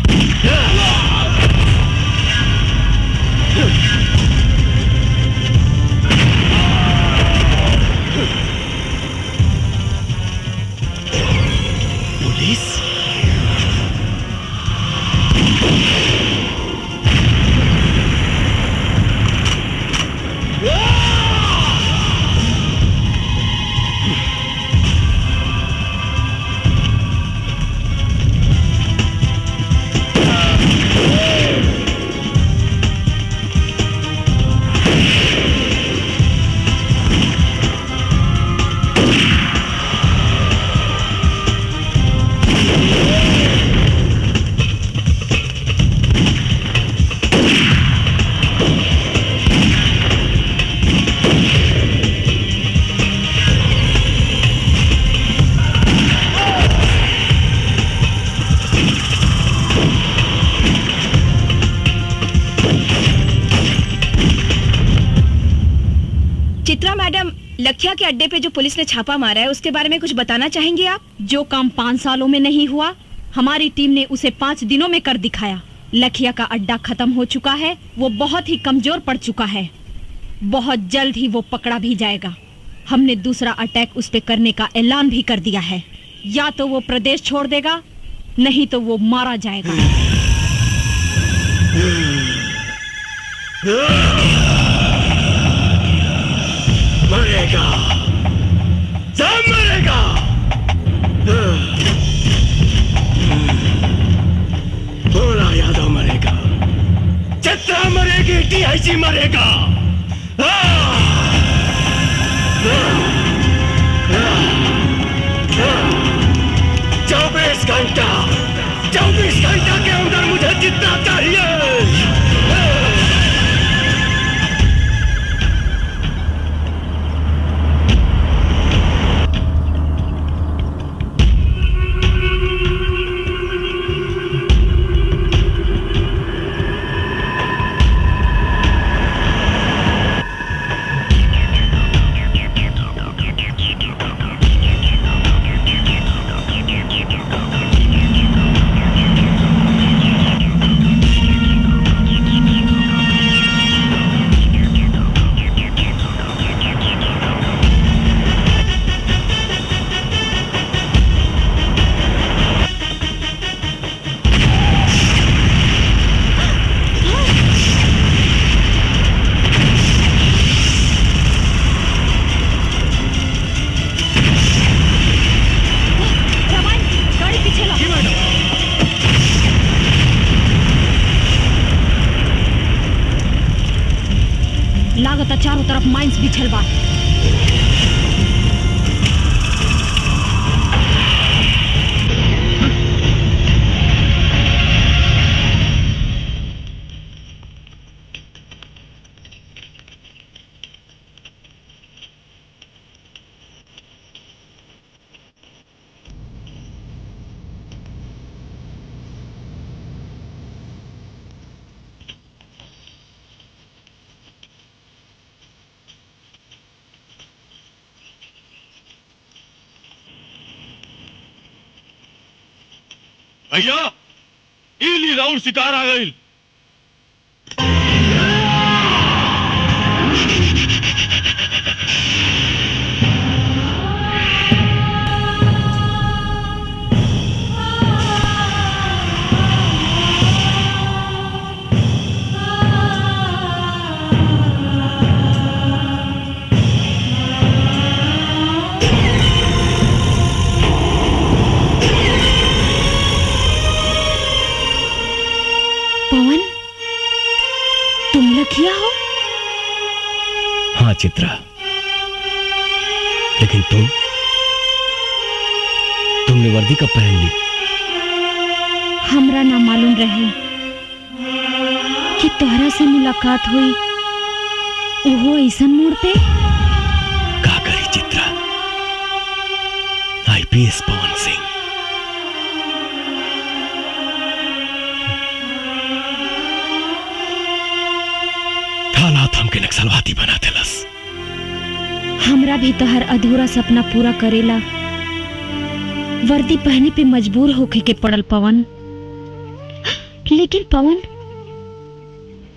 पुलिस चित्रा मैडम, लखिया के अड्डे पे जो पुलिस ने छापा मारा है उसके बारे में कुछ बताना चाहेंगे आप? जो काम 5 सालों में नहीं हुआ, हमारी टीम ने उसे 5 दिनों में कर दिखाया। लखिया का अड्डा खत्म हो चुका है, वो बहुत ही कमजोर पड़ चुका है। बहुत जल्द ही वो पकड़ा भी जाएगा। हमने दूसरा अटैक उस पे करने का ऐलान भी कर दिया है। या तो वो प्रदेश छोड़ देगा, नहीं तो वो मारा जाएगा। मरेगा, सब मरेगा। भोला यादव मरेगा, चित्रा मरेगी, DIG मरेगा। 24 घंटा के अंदर मुझे चित्रा चाहिए। चारों तरफ माइंस बिछल बा। भैया, इली राउंड सितार आ गई। हाँ चित्रा, लेकिन तुमने वर्दी कब पहन ली? हमरा ना मालूम रहे कि तोहरा से मुलाकात हुई, वो ऐसा मोड़ पे। का करी चित्रा, IPS पवन सिंह। हालात हमके नक्सलवादी बना देलस। हमरा भी तोहर अधूरा सपना पूरा करेला वर्दी पहने पे मजबूर होके के पड़ल पवन। लेकिन पवन,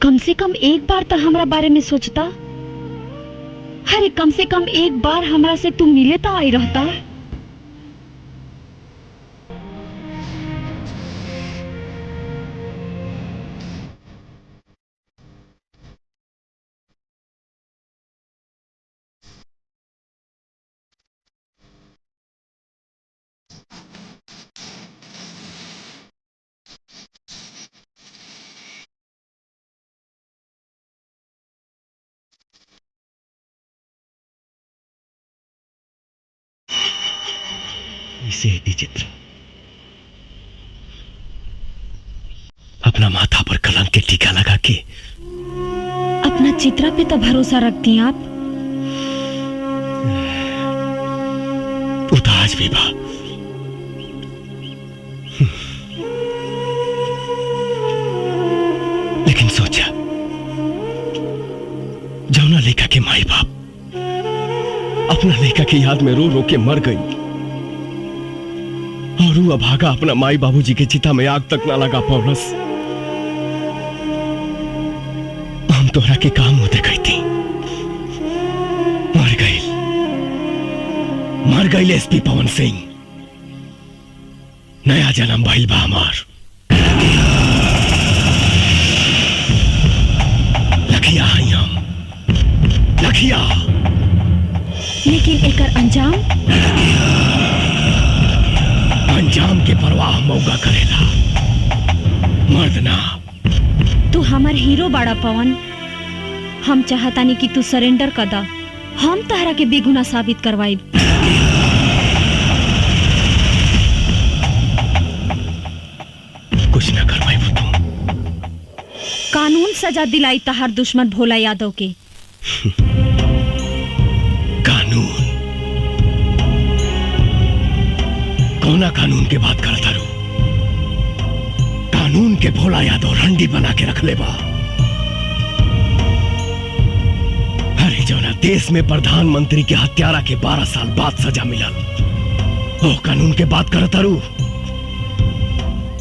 कम से कम एक बार तो हमरा बारे में सोचता। अरे कम से कम एक बार हमरा से तू मिले तो आई रहता। इसे दी चित्र, अपना माथा पर कलंक के टीका लगा के अपना चित्रा पे तो भरोसा रखती हैं आप। वो तो आज भी बा, लेकिन सोचा जौना लेखा के माई बाप अपना लड़का की याद में रो रो के मर गई और वो अभागा अपना माई बाबूजी के चिता में आग तक ना लगा पौलस। हम तोहरा के काम होते गई थी, मर गई एसपी पवन सिंह। नया जन्म भइल बा हमार। लखिया हई हम, लखिया। लेकिन एकर अंजाम के परवाह मौका करेला, मर्द ना। तू हमार हीरो बाड़ा पवन। हम चाहतानी कि तू सरेंडर कर दा। हम तहरा के बेगुनाह साबित करवाई। कुछ ना करवाई वो तुम। कानून सजा दिलाई तहार दुश्मन भोला यादव के। कानून? कौना कानून के बात करता रू? कानून के भोला यादव रंडी बना के रख ले बा। अरे जौना देश में प्रधानमंत्री के हत्यारा के 12 साल बाद सजा मिलल, वो कानून के बात करता रू?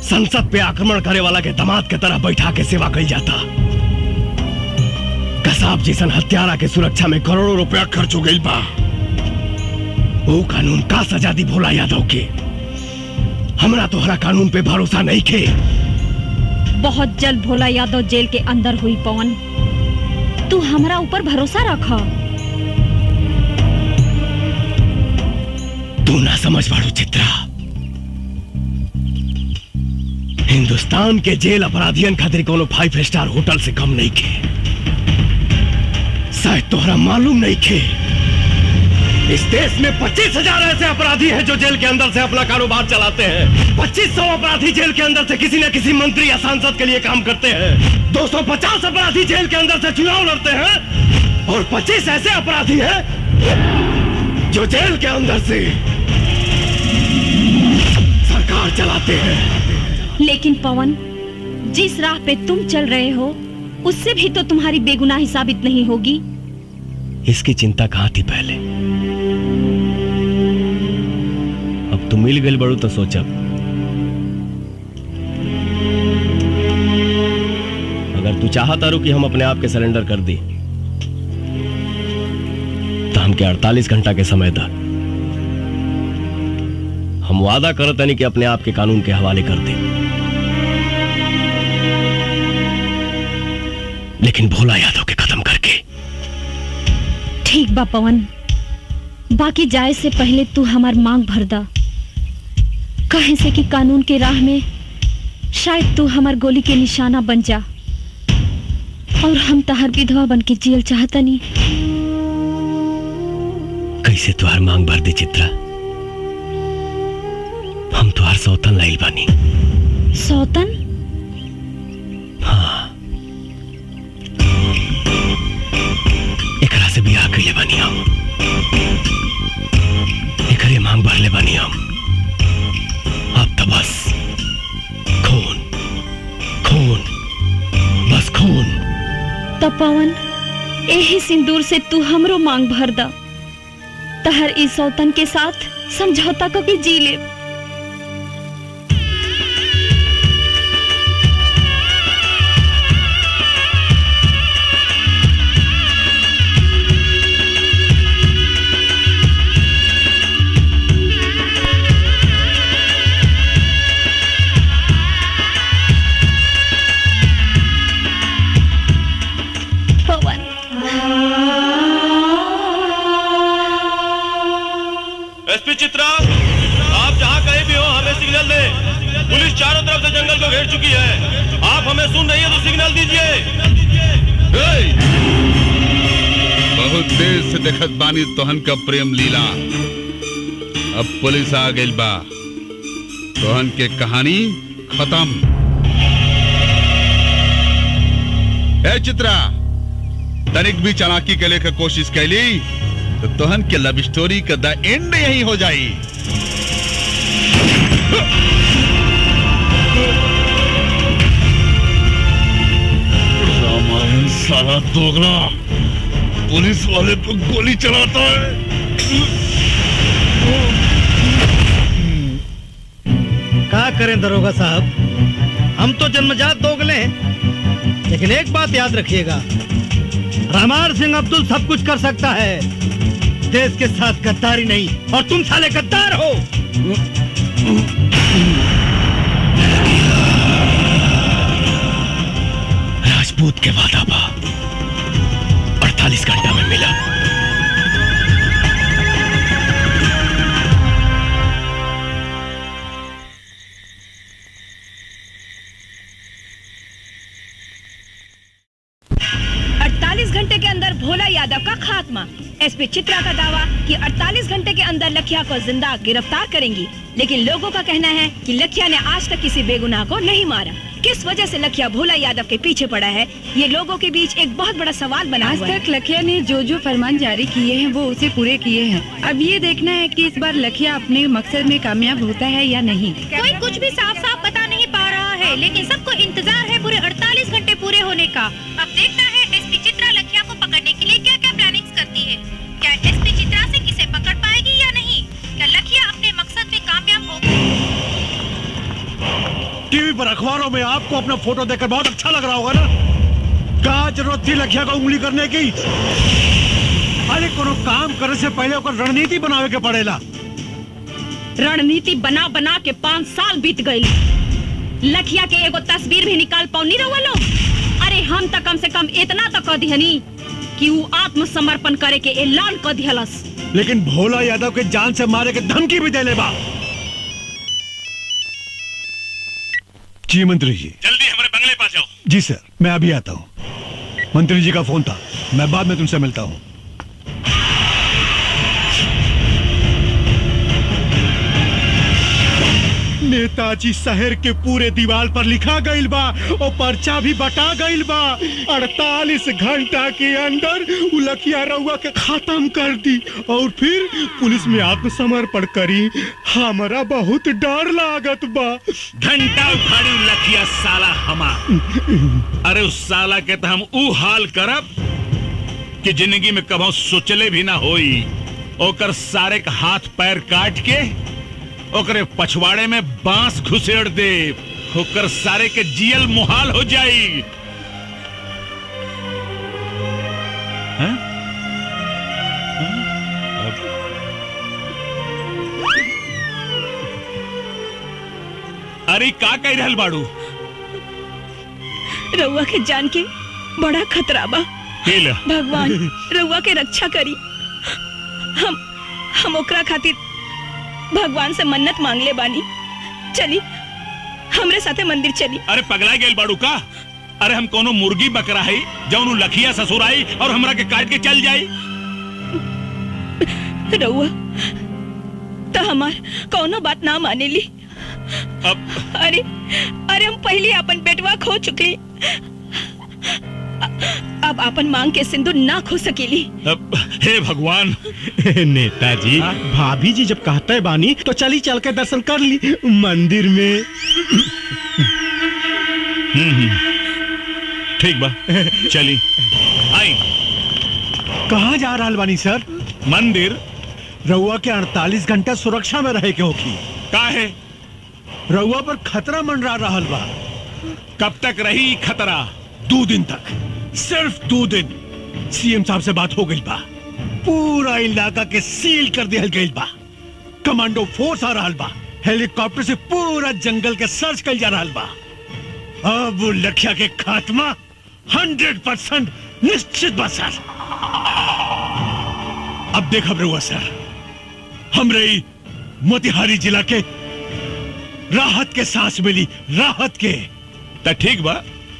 संसद पे आक्रमण करे वाला के दामाद के तरह बैठा के सेवा कई जाता। कसाब जैसन हत्यारा के सुरक्षा में करोड़ों रुपया खर्च हो गई बा। वो कानून का सजा दी भोला यादव के? हमरा तोहरा कानून पे भरोसा नहीं खे। बहुत जल्द भोला यादव जेल के अंदर हुई पवन। तू हमरा ऊपर भरोसा रखा। तू ना समझ पाड़ू चित्रा। हिंदुस्तान के जेल अपराधियन खातिर कोनो 5 स्टार होटल से कम नहीं खे। शायद तोहरा मालूम नहीं खे, इस देश में 25,000 ऐसे अपराधी हैं जो जेल के अंदर से अपना कारोबार चलाते हैं। 2500 अपराधी जेल के अंदर से किसी न किसी मंत्री या सांसद के लिए काम करते हैं। 250 अपराधी जेल के अंदर से चुनाव लड़ते हैं और 25 ऐसे अपराधी हैं जो जेल के अंदर से सरकार चलाते हैं। लेकिन पवन, जिस राह पे तुम चल रहे हो उससे भी तो तुम्हारी बेगुनाही साबित नहीं होगी। इसकी चिंता कहां थी पहले? अब तू मिल गई बड़ू तो सोचब। अगर तू चाहता रू कि हम अपने आप के सरेंडर कर दी तो हमके 48 घंटा के समय दा। हम वादा करते नहीं कि अपने आप के कानून के हवाले कर दे। लेकिन भोला यादव के खत्म करके। ठीक बा पवन, बाकी जाए से पहले तू हमार मांग भर दा। कहे से कि कानून के राह में शायद तू हमार गोली के निशाना बन जा और हम तहार विधवा बन के जियल चाहता नहीं। कैसे तुहार मांग भर दे चित्रा? हम तुहार सौतन लाइल बानी। सौतन? हाँ, एकरा से बियाह कइले बानी हम। एकरे मांग भर ले बानी हम। अब तो बस खून, खून, बस खून। तो पवन, यही सिंदूर से तू हमरो मांग भर दा। तहर इस सौतन के साथ समझौता करके जी ले। एसपी चित्रा, आप जहाँ कहीं भी हो हमें सिग्नल दे। पुलिस चारों तरफ से जंगल को घेर चुकी है। आप हमें सुन रही है तो सिग्नल दीजिए। बहुत देर से देखत बानी तोहन का प्रेम लीला। अब पुलिस आ गई बा। तोहन के कहानी खत्म। ए चित्रा, तनिक भी चालाकी के लेकर कोशिश कैली तो तोहन के लव स्टोरी का द एंड यही हो जाई। रामायण साला दोगला, पुलिस वाले पे गोली चलाता है। क्या करें दरोगा साहब, हम तो जन्मजात दोगले हैं, लेकिन एक बात याद रखिएगा, रामार सिंह अब्दुल सब कुछ कर सकता है, देश के साथ गद्दारी नहीं, और तुम साले गद्दार हो। राजपूत के वादा बा 48 घंटा में मिला। घंटे के अंदर भोला यादव का खात्मा। एसपी चित्रा का दावा कि 48 घंटे के अंदर लखिया को जिंदा गिरफ्तार करेंगी, लेकिन लोगों का कहना है कि लखिया ने आज तक किसी बेगुनाह को नहीं मारा। किस वजह से लखिया भोला यादव के पीछे पड़ा है, ये लोगों के बीच एक बहुत बड़ा सवाल बना हुआ है। आज तक लखिया ने जो फरमान जारी किए हैं वो उसे पूरे किए हैं। अब ये देखना है कि इस बार लखिया अपने मकसद में कामयाब होता है या नहीं। कोई कुछ भी साफ साफ बता नहीं पा रहा है, लेकिन सबको इंतजार है पूरे 48 घंटे पूरे होने का। अब देखना है एसपी चित्रा लखिया को पकड़ने के लिए क्या क्या प्लानिंग्स करती है। क्या एसपी चित्रा से किसे पकड़ पाएगी या नहीं? क्या लखिया अपने मकसद में कामयाब होगी? टीवी पर अखबारों में आपको अपना फोटो देखकर बहुत अच्छा लग रहा होगा ना। क्या जरूरत थी लखिया को उंगली करने की? अरे कोनो काम करने से पहले ओकर रणनीति बनावे के पड़ेला। रणनीति बना बना के 5 साल बीत गए, लखिया के एगो तस्वीर भी निकाल पाऊनी रहुआ लोग। अरे हम तो कम से कम इतना तो कह दिहनी कि वो आत्मसमर्पण करे के ऐलान कर दिहलस, लेकिन भोला यादव के जान से मारे के धमकी भी देले बा। जी मंत्री जी, जल्दी हमारे बंगले पास जाओ। जी सर, मैं अभी आता हूँ। मंत्री जी का फोन था, मैं बाद में तुमसे मिलता हूँ। नेताजी शहर के पूरे दीवार पर लिखा गईल बा और पर्चा भी बटा गईल बा। 48 घंटा के अंदर लखिया रउआ के खत्म कर दी और फिर पुलिस में आत्मसमर्पण करी। हमारा बहुत डर लागत बा। घंटा उखाड़ी लखिया साला हमार। अरे उस साला के तो हम ऊ हाल करब कि जिंदगी में कभी सोचले भी ना होई। ओकर सारे का हाथ पैर काट के ओकरे पछवाड़े में बांस घुसेड़ दे, ओकर सारे के जियल मुहाल हो जाई। अरे का कह रहल बाड़ू? रउआ के जान के बड़ा खतरा बा। भगवान रउआ के रक्षा करी। हम ओकरा खातिर भगवान से मन्नत मांग ले बानी। चली हमरे साथे मंदिर चली। अरे पगला गेल बाड़ू का? अरे हम कोनो मुर्गी बकरा है जौन लखिया ससुर आई और हमरा के काट के चल जाई। रउआ तो हमार कोनो बात ना माने ली। अरे हम पहले अपन बेटवा खो चुके, अब अपन मांग के सिंदूर ना खो सकेली। हे भगवान। नेताजी, भाभी जी जब कहते बानी तो चली चल के दर्शन कर ली मंदिर में। ठीक बा, चली आई। कहाँ जा रहा बानी सर? मंदिर। रउआ के 48 घंटा सुरक्षा में रहे के होगी। काहे? रउआ पर खतरा मंडरा रहल बा। कब तक रही खतरा? 2 दिन तक, सिर्फ 2 दिन। सीएम साहब से बात हो गई बा, पूरा इलाका के सील कर दिया गई बा। कमांडो फोर्स आ रहा बा, हेलीकॉप्टर से पूरा जंगल के सर्च कर जा रहा बा। अब वो लखिया के खात्मा 100% निश्चित बा सर। अब देखा रहुआ सर, हमरे मोतिहारी जिला के राहत के सांस मिली, राहत के। तो ठीक बा,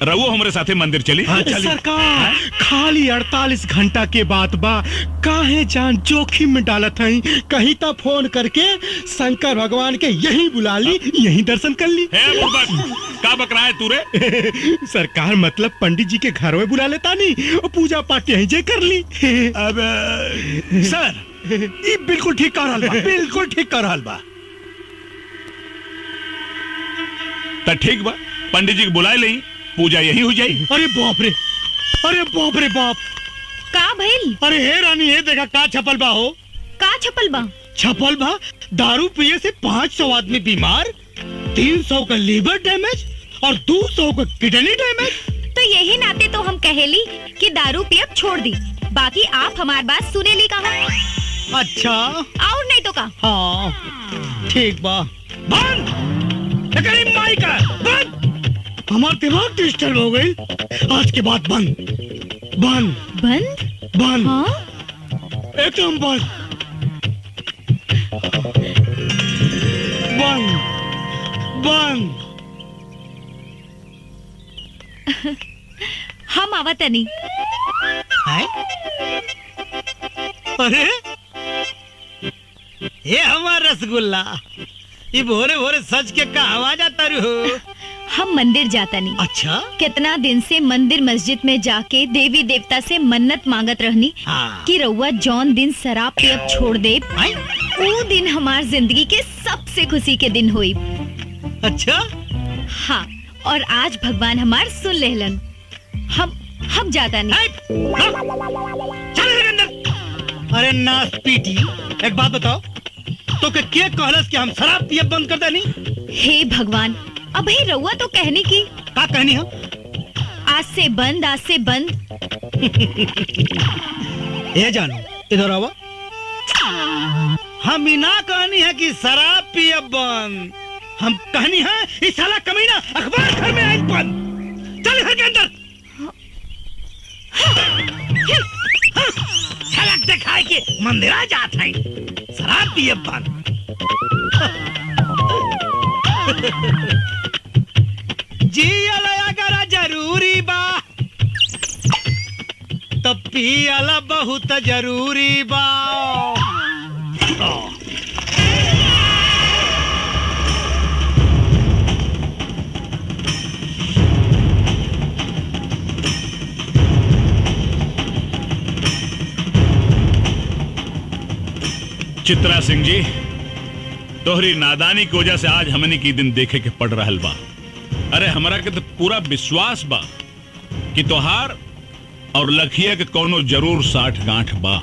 रवो हमारे साथे मंदिर चली। हाँ, चली। सरकार, खाली 48 घंटा के बाद बा, काहे जान जोखिम में डालत हई? कहीं तो फोन करके शंकर भगवान के यहीं बुला ली, यहीं दर्शन कर ली। का बकरा है तू रे? सरकार मतलब पंडित जी के घर में बुला लेता नहीं और पूजा पाठ यहीं जे कर ली। अब सर, ये बिल्कुल ठीक कर रहा बा, बिल्कुल ठीक कर रहा बा। तो ठीक बा, पंडित जी को बुलाए ले, पूजा यही हो जाए। अरे बाप रे, अरे बाप रे बाप। का भइल? अरे हे रानी, ये देखा का छपल बा हो। का छपल बा? छपल बा दारू पिए से 500 आदमी बीमार, 300 का लीवर डैमेज और 200 का किडनी डैमेज। तो यही नाते तो हम कहेली कि दारू पियब छोड़ दी, बाकी आप हमार बात सुने ली कहा। अच्छा और नहीं तो का। हाँ ठीक बा। बंद माई का बंद। हमार दिमाग डिस्टर्ब हो गई। आज के बाद बंद बंद बंद बंद। हाँ? एकदम बंद बंद बंद। हम आवतनी। अरे ये हमार रसगुल्ला, ये भोरे भोरे सच के का आवाज आता हो। हम मंदिर जाता नहीं। अच्छा? कितना दिन से मंदिर मस्जिद में जाके देवी देवता से मन्नत मांगत रहनी कि रउआ जौन दिन शराब पियब छोड़ दे, वो दिन हमार जिंदगी के सबसे खुशी के दिन हुई। अच्छा? हाँ, और आज भगवान हमार सुन लेहलन। हम जाता नहीं। अरे नास पीटी, एक बात बताओ, तो के कहलस कि हम शराब पियब बंद कर देनी? हे भगवान, अब ही रउआ तो कहनी की। का कहनी हो? आज से बंद, आज से बंद। ये जानो, इधर आओ। हम ना कहनी है कि शराब पियब बंद, हम कहनी है इस साला कमीना अखबार घर में आज बंद। चल घर के अंदर। झलक दिखाए के मंदिरा जात है, शराब पियब बंद। जियला अगर जरूरी बा तो पियला बहुत जरूरी बा। चित्रा सिंह जी, तोहरी नादानी की वजह से आज हमने की दिन देखे के पड़ रहल बा। अरे हमरा के तो पूरा विश्वास बा कि तोहार और लखिया के कोनो जरूर साठ गांठ बा।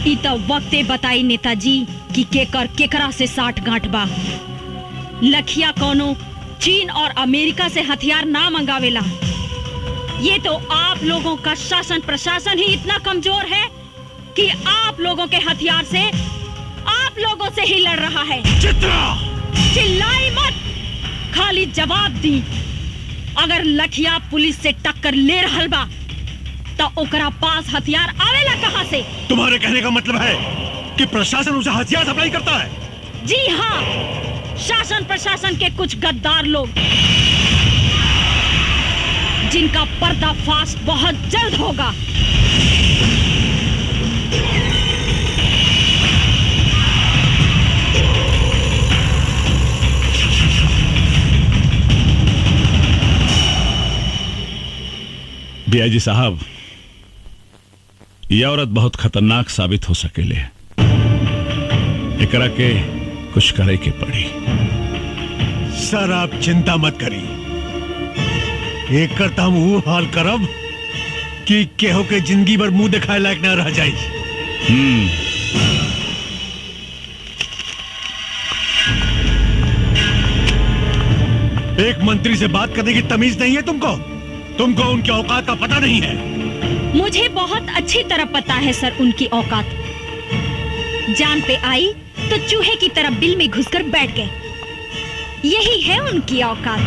ई तो वक्ते बताई नेताजी कि केकरा से साठ गांठ बा। लखिया कोनो चीन और अमेरिका से हथियार ना मंगावेला। ये तो आप लोगों का शासन प्रशासन ही इतना कमजोर है कि आप लोगों के हथियार से आप लोगों से ही लड़ रहा है। चित्रा! चिल्लाई मत, खाली जवाब दी। अगर लखिया पुलिस से टक्कर ले रहल बा तो ओकरा पास हथियार आवेला कहां से? तुम्हारे कहने का मतलब है कि प्रशासन उसे हथियार सप्लाई करता है? जी हाँ, शासन प्रशासन के कुछ गद्दार लोग जिनका पर्दाफाश बहुत जल्द होगा। बियाजी साहब, यह औरत बहुत खतरनाक साबित हो सकेले। एकरा के कुछ करे के पड़ी। सर आप चिंता मत करी, एक करता हम वो हाल करब कि केहो के जिंदगी भर मुंह दिखाए लायक न रह जाए। एक मंत्री से बात करने की तमीज नहीं है तुमको उनके औकात का पता नहीं है। मुझे बहुत अच्छी तरह पता है सर उनकी औकात। जान पे आई तो चूहे की तरह बिल में घुसकर बैठ गए। यही है उनकी औकात।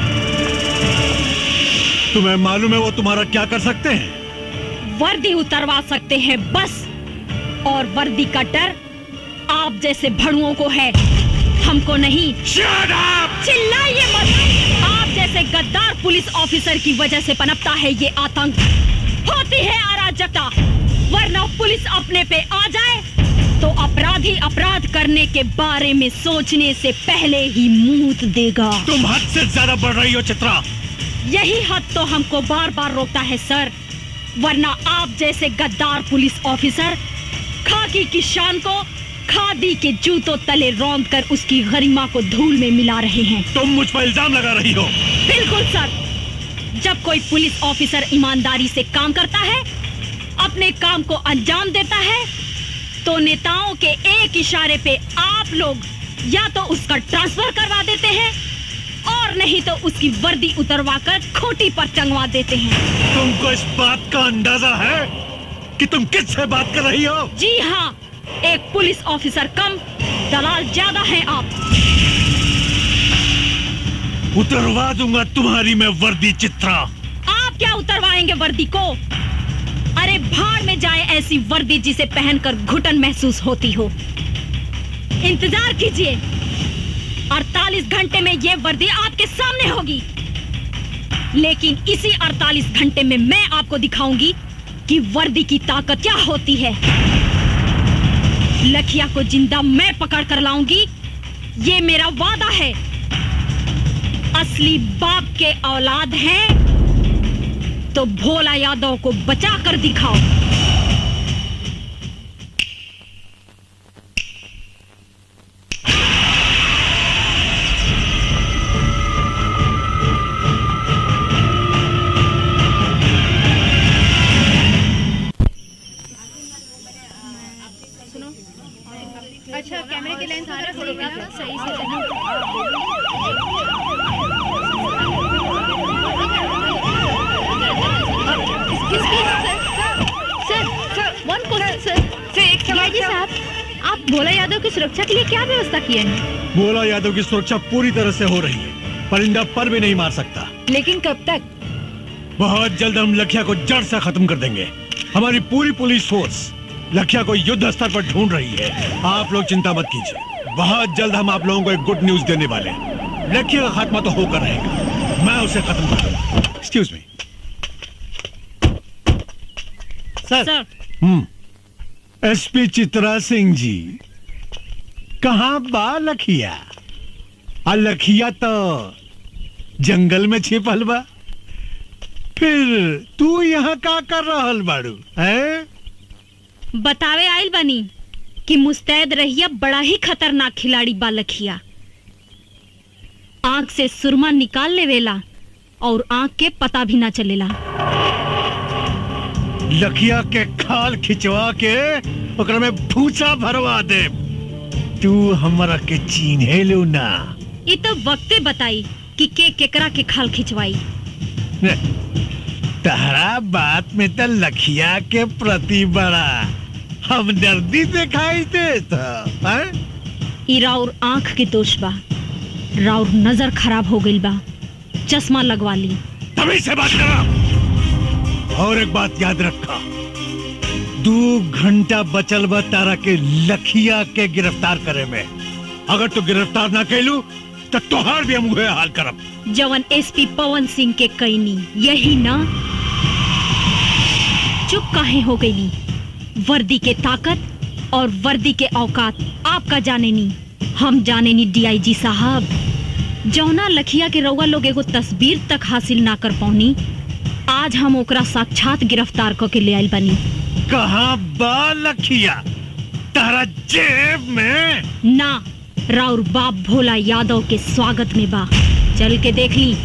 तुम्हें मालूम है वो तुम्हारा क्या कर सकते हैं? वर्दी उतरवा सकते हैं बस, और वर्दी का डर आप जैसे भड़ुओं को है, हमको नहीं। चिल्लाइए मत। आप जैसे गद्दार पुलिस ऑफिसर की वजह से पनपता है ये आतंक, होती है अराजकता। वरना पुलिस अपने पे आ जाए तो अपराधी अपराध करने के बारे में सोचने से पहले ही मूत देगा। तुम हद से ज्यादा बढ़ रही हो चित्रा। यही हद तो हमको बार बार रोकता है सर, वरना आप जैसे गद्दार पुलिस ऑफिसर खाकी की शान को खादी के जूतों तले रौंद कर उसकी गरिमा को धूल में मिला रहे हैं। तुम मुझ पर इल्जाम लगा रही हो। बिल्कुल सर, जब कोई पुलिस ऑफिसर ईमानदारी से काम करता है, अपने काम को अंजाम देता है तो नेताओं के एक इशारे पे आप लोग या तो उसका ट्रांसफर करवा देते हैं और नहीं तो उसकी वर्दी उतरवाकर खूंटी पर टंगवा देते हैं। तुमको इस बात का अंदाजा है कि तुम किससे बात कर रही हो? जी हाँ, एक पुलिस ऑफिसर कम, दलाल ज्यादा हैं आप। उतरवा दूंगा तुम्हारी मैं वर्दी चित्रा। आप क्या उतरवाएंगे वर्दी को? अरे भाड़ में जाए ऐसी वर्दी जिसे पहनकर घुटन महसूस होती हो। इंतजार कीजिए, 48 घंटे में ये वर्दी आपके सामने होगी। लेकिन इसी 48 घंटे में मैं आपको दिखाऊंगी कि वर्दी की ताकत क्या होती है। लखिया को जिंदा मैं पकड़ कर लाऊंगी, ये मेरा वादा है। असली बाप के औलाद हैं तो भोला यादव को बचा कर दिखाओ। अच्छा, कैमरे की लेंस सही से साहब, आप भोला यादव की सुरक्षा के लिए क्या व्यवस्था किए हैं? भोला यादव की सुरक्षा पूरी तरह से हो रही है, परिंदा पर भी नहीं मार सकता। लेकिन कब तक? बहुत जल्द हम लखिया को जड़ से खत्म कर देंगे। हमारी पूरी पुलिस फोर्स लखिया को युद्ध स्तर पर ढूंढ रही है। आप लोग चिंता मत कीजिए, बहुत जल्द हम आप लोगों को एक गुड न्यूज देने वाले हैं। लखिया का खात्मा तो होकर रहेगा, मैं उसे खत्म कर दूंगा। एक्सक्यूज मी सर। एसपी चित्रा सिंह जी, कहाँ बा लखिया? लखिया तो जंगल में छिपल बा, फिर तू यहाँ का कर रहल बाड़ू है? बतावे आइल बनी कि मुस्तैद रहिया बड़ा ही खतरनाक खिलाड़ी बा लखिया। आंख से सुरमा निकाल लेवेला और आंख के पता भी ना चलेला। लखिया के खाल खिंचवा के ओकरा में भूसा भरवा दे। तू हमरा के चीन्हे लो ना। ये तो वक्ते बताई कि केकरा के खाल खिंचवाई। तहरा बात में तो लखिया के प्रति बड़ा हमदर्दी दिखाई देता। राउर आंख के दोष बा, राउर नजर खराब हो गई बा, चश्मा लगवा ली। तभी से बात करा। और एक बात याद रखा, 2 घंटा बचल बा तारा के लखिया के गिरफ्तार करे में। अगर तू गिरफ्तार ना कैलू तो तोहार भी हम हुए हाल करब। जवन एसपी पवन सिंह के कैनी यही ना? चुप काहे हो गई? वर्दी के ताकत और वर्दी के औकात आपका जाने नी, हम जाने नी। डीआईजी साहब, जौना लखिया के रउआ लोग एगो तस्वीर तक हासिल ना कर पौनी, आज हम ओकरा साक्षात गिरफ्तार करके ले आइल बनी। कहाँ बा लखिया? तारा जेब में ना, राउर बाप भोला यादव के स्वागत में बा, चल के देख ली।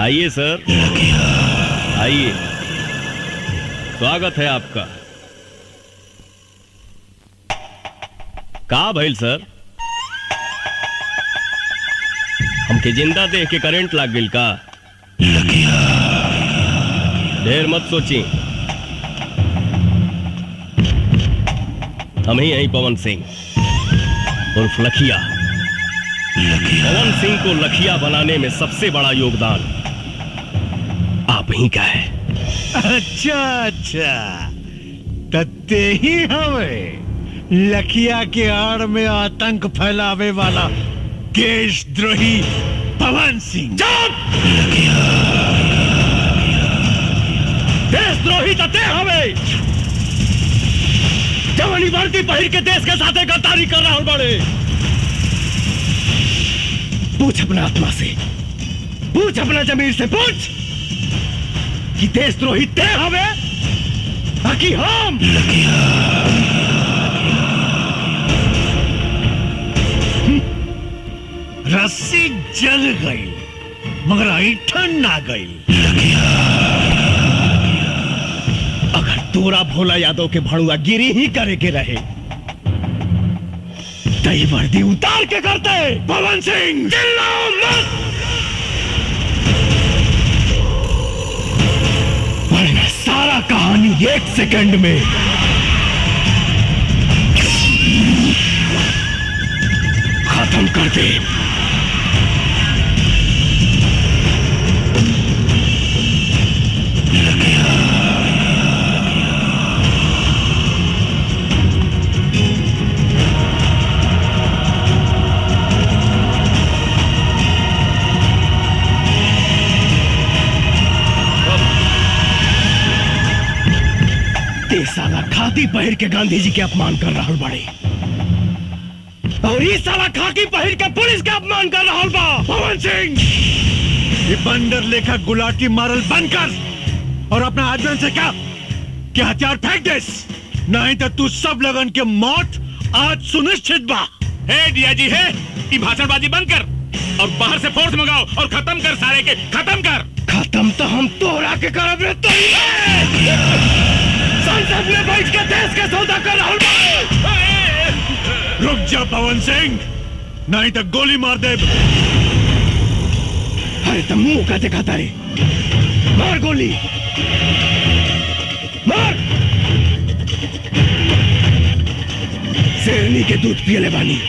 आइए सर, आइए, स्वागत है आपका। का भइल सर? हमके जिंदा देख के करंट लाग गइल का? ढेर मत सोची, हम ही हैं पवन सिंह उर्फ लखिया। पवन सिंह को लखिया बनाने में सबसे बड़ा योगदान आप ही का है। अच्छा अच्छा, तत्ते ही हमें लखिया के आड़ में आतंक फैलावे वाला देशद्रोही पवन सिंह। देशद्रोही तो ते हवे जवानी वर्दी पहिर के देश के साथ गद्दारी कर रहा बड़े। पूछ अपना आत्मा से, पूछ अपना जमीर से, पूछ कि देशद्रोही ते हवे कि हम। रस्सी जल गई मगर ऐठन ना गई। अगर तोरा भोला यादव के भड़ुआ गिरी ही करे के रहे तई वर्दी उतार के करते। पवन सिंह चिल्लाओ मत, वरना सारा कहानी 1 सेकंड में खत्म कर दे। साला खाकी पहिर के गांधी जी के अपमान कर रहा बड़े और ये साला खाकी पहिर के पुलिस का अपमान कर रहा बा। पवन सिंह ये बंदर लेखा गुलाटी मारल बंद कर और अपना आदमी से कहा कि हथियार फेंक दे, नहीं तो तू सब लगन के मौत आज सुनिश्चित बा। हे डिया जी है, ये भाषणबाजी बंद कर और बाहर से फोर्स मंगाओ और खत्म कर सारे के, खत्म कर। खत्म तो हम तोहरा के करब रे। तो संसद में बैठ के देश के सौदा कर रहा। रुक जा पवन सिंह, नहीं तो गोली मार दे। अरे तो मुंह का दिखाता रे, मार गोली मार। शेरनी के दूध पियले बानी,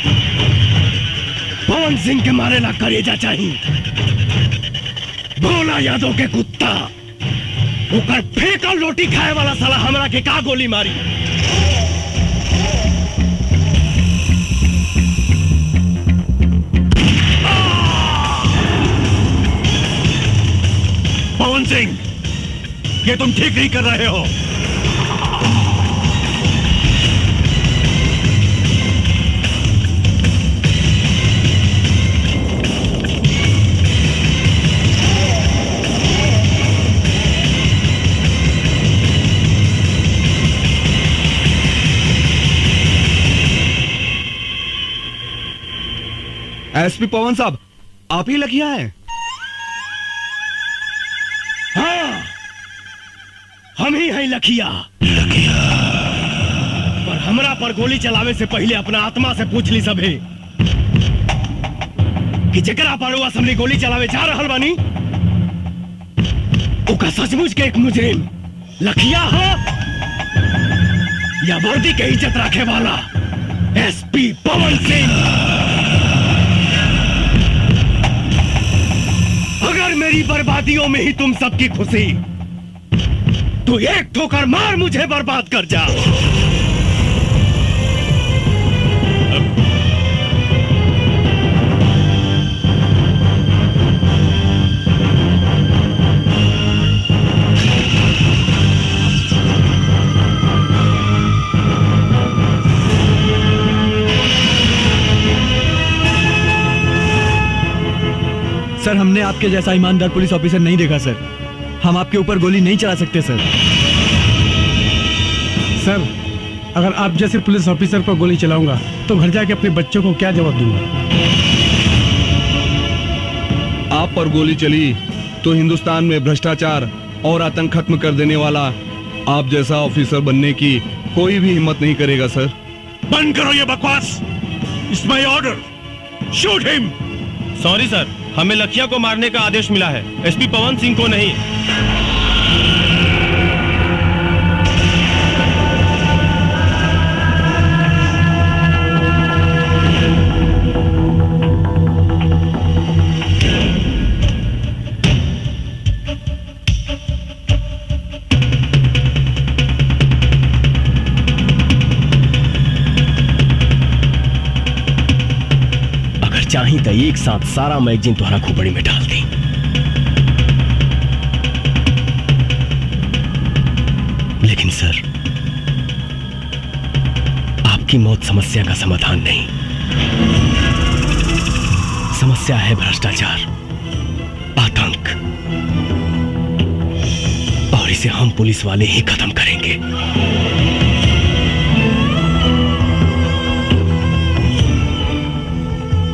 पवन सिंह के मारे ला करेजा चाहिए। भोला यादव के कुत्ता ऊपर फेंकल रोटी खाए वाला साला हमरा के का गोली मारी। पवन सिंह, ये तुम ठीक नहीं कर रहे हो। एसपी पवन साहब, आप ही लखिया हैं? हाँ, हम ही हैं लखिया। पर हमरा पर गोली चलावे से पहले अपना आत्मा से पूछ ली सभे कि जकरा पर वो असम्बली गोली चलावे जा रहल बानी ओका सचमुच के एक मुजरिम लखिया हो या वर्दी के इज्जत रखे वाला एसपी पवन सिंह। अगर मेरी बर्बादियों में ही तुम सबकी खुशी, तो एक ठोकर मार मुझे बर्बाद कर जा। सर, हमने आपके जैसा ईमानदार पुलिस ऑफिसर नहीं देखा सर। हम आपके ऊपर गोली नहीं चला सकते सर। सर, अगर आप जैसे पुलिस ऑफिसर पर गोली चलाऊंगा तो घर जाके अपने बच्चों को क्या जवाब दूंगा? आप पर गोली चली तो हिंदुस्तान में भ्रष्टाचार और आतंक खत्म कर देने वाला आप जैसा ऑफिसर बनने की कोई भी हिम्मत नहीं करेगा सर। बंद करो ये बकवास। It's my order, shoot him. Sorry sir, हमें लखिया को मारने का आदेश मिला है, एसपी पवन सिंह को नहीं। चाही तो एक साथ सारा मैगजीन तुम्हारा खोपड़ी में डाल दी। लेकिन सर, आपकी मौत समस्या का समाधान नहीं। समस्या है भ्रष्टाचार, आतंक, और इसे हम पुलिस वाले ही खत्म करेंगे।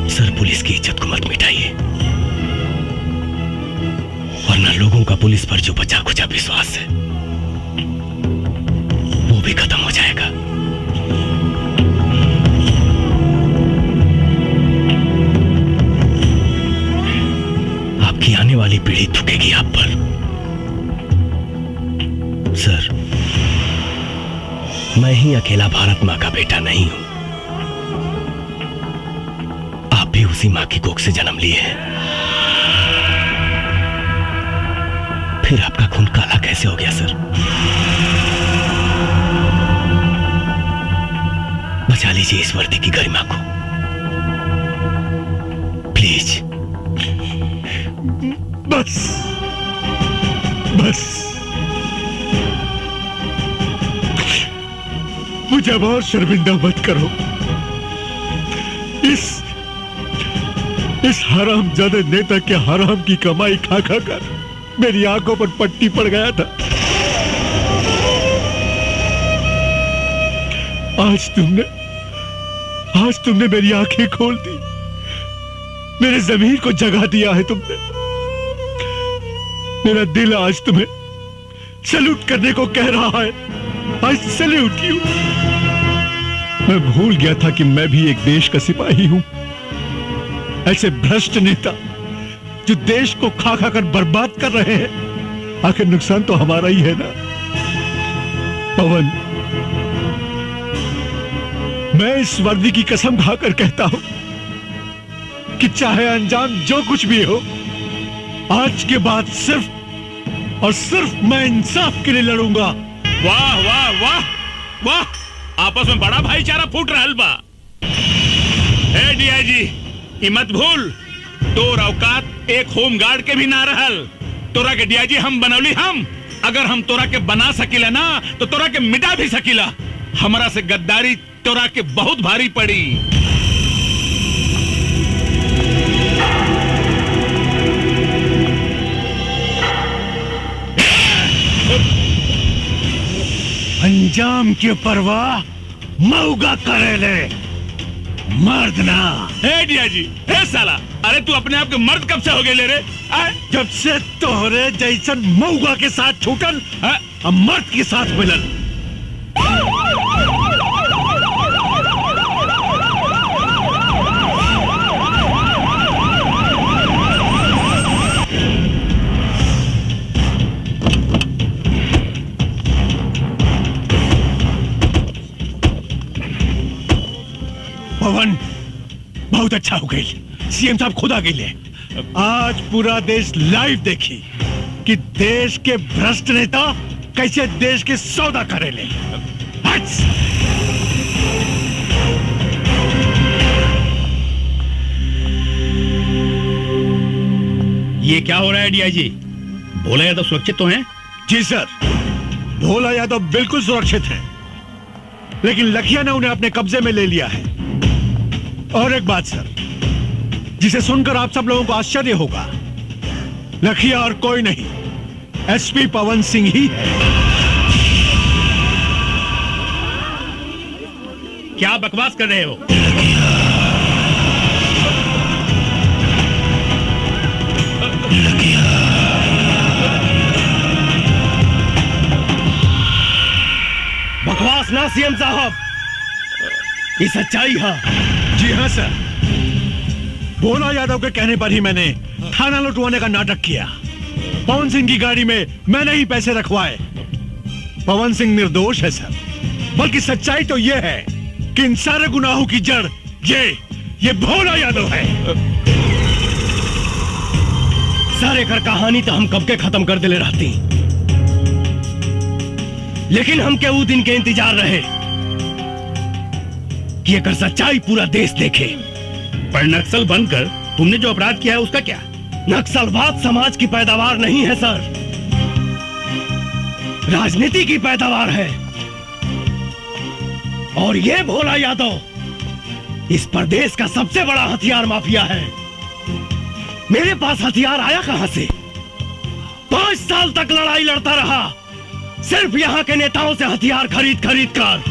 सर, पुलिस की इज्जत को मत मिटाइए, वरना लोगों का पुलिस पर जो बचा खुचा विश्वास है वो भी खत्म हो जाएगा। आपकी आने वाली पीढ़ी थूकेगी आप पर। सर, मैं ही अकेला भारत मां का बेटा नहीं हूं, आप भी उसी मां की कोख से जन्म लिए हैं। फिर आपका खून काला कैसे हो गया सर? बचा लीजिए इस वर्दी की गरिमा को, प्लीज। बस बस, मुझे अब और शर्मिंदा मत करो। इस हरामजादे नेता के हराम की कमाई खा खा कर मेरी आंखों पर पट्टी पड़ गया था। आज तुमने मेरी आंखें खोल दी, मेरे ज़मीर को जगा दिया है तुमने। मेरा दिल आज तुम्हें सैल्यूट करने को कह रहा है। आज सैल्यूट यू। मैं भूल गया था कि मैं भी एक देश का सिपाही हूं। ऐसे भ्रष्ट नेता जो देश को खा खा कर बर्बाद कर रहे हैं, आखिर नुकसान तो हमारा ही है ना। पवन, मैं इस वर्दी की कसम खाकर कहता हूं कि चाहे अंजाम जो कुछ भी हो, आज के बाद सिर्फ और सिर्फ मैं इंसाफ के लिए लड़ूंगा। वाह वाह वाह वाह, आपस में बड़ा भाईचारा फूट रहा बा। ए डीआईजी, ई मत भूल, तोर औकात एक होमगार्ड के भी ना रहल। तोरा के डीआईजी हम बनौली हम। अगर हम तोरा के बना सकीला ना तो तोरा के मिटा भी सकीला। हमारा से गद्दारी तोरा के बहुत भारी पड़ी। अंजाम की परवाह मऊगा करेले, मर्द ना। ए डीआईजी, ए साला, अरे तू अपने आप के मर्द कब से हो गए ले रे? जब से तोहरे जैसन मऊगा के साथ छूटल, अब मर्द के साथ मिलल। पवन, बहुत अच्छा हो गई। सीएम साहब खुद आ गए। आज पूरा देश लाइव देखी कि देश के भ्रष्ट नेता कैसे देश के सौदा करेले। ये क्या हो रहा है डीआईजी? भोला यादव सुरक्षित तो हैं? जी सर, भोला यादव बिल्कुल सुरक्षित है, लेकिन लखिया ने उन्हें अपने कब्जे में ले लिया है। और एक बात सर, जिसे सुनकर आप सब लोगों को आश्चर्य होगा, लखिया और कोई नहीं, एसपी पवन सिंह ही है। क्या बकवास कर रहे हो? बकवास ना सीएम साहब, ये सच्चाई है। जी हाँ सर, भोला यादव के कहने पर ही मैंने थाना लुटवाने का नाटक किया। पवन सिंह की गाड़ी में मैंने ही पैसे रखवाए। पवन सिंह निर्दोष है सर, बल्कि सच्चाई तो यह है कि इन सारे गुनाहों की जड़ ये भोला यादव है। सारे घर कहानी तो हम कब के खत्म कर दिले रहती, लेकिन हम के वो दिन के इंतजार रहे कि अगर सच्चाई पूरा देश देखे। पर नक्सल बनकर तुमने जो अपराध किया है उसका क्या? नक्सलवाद समाज की पैदावार नहीं है सर, राजनीति की पैदावार है। और ये भोला यादव इस प्रदेश का सबसे बड़ा हथियार माफिया है। मेरे पास हथियार आया कहां से? 5 साल तक लड़ाई लड़ता रहा, सिर्फ यहां के नेताओं से हथियार खरीद कर।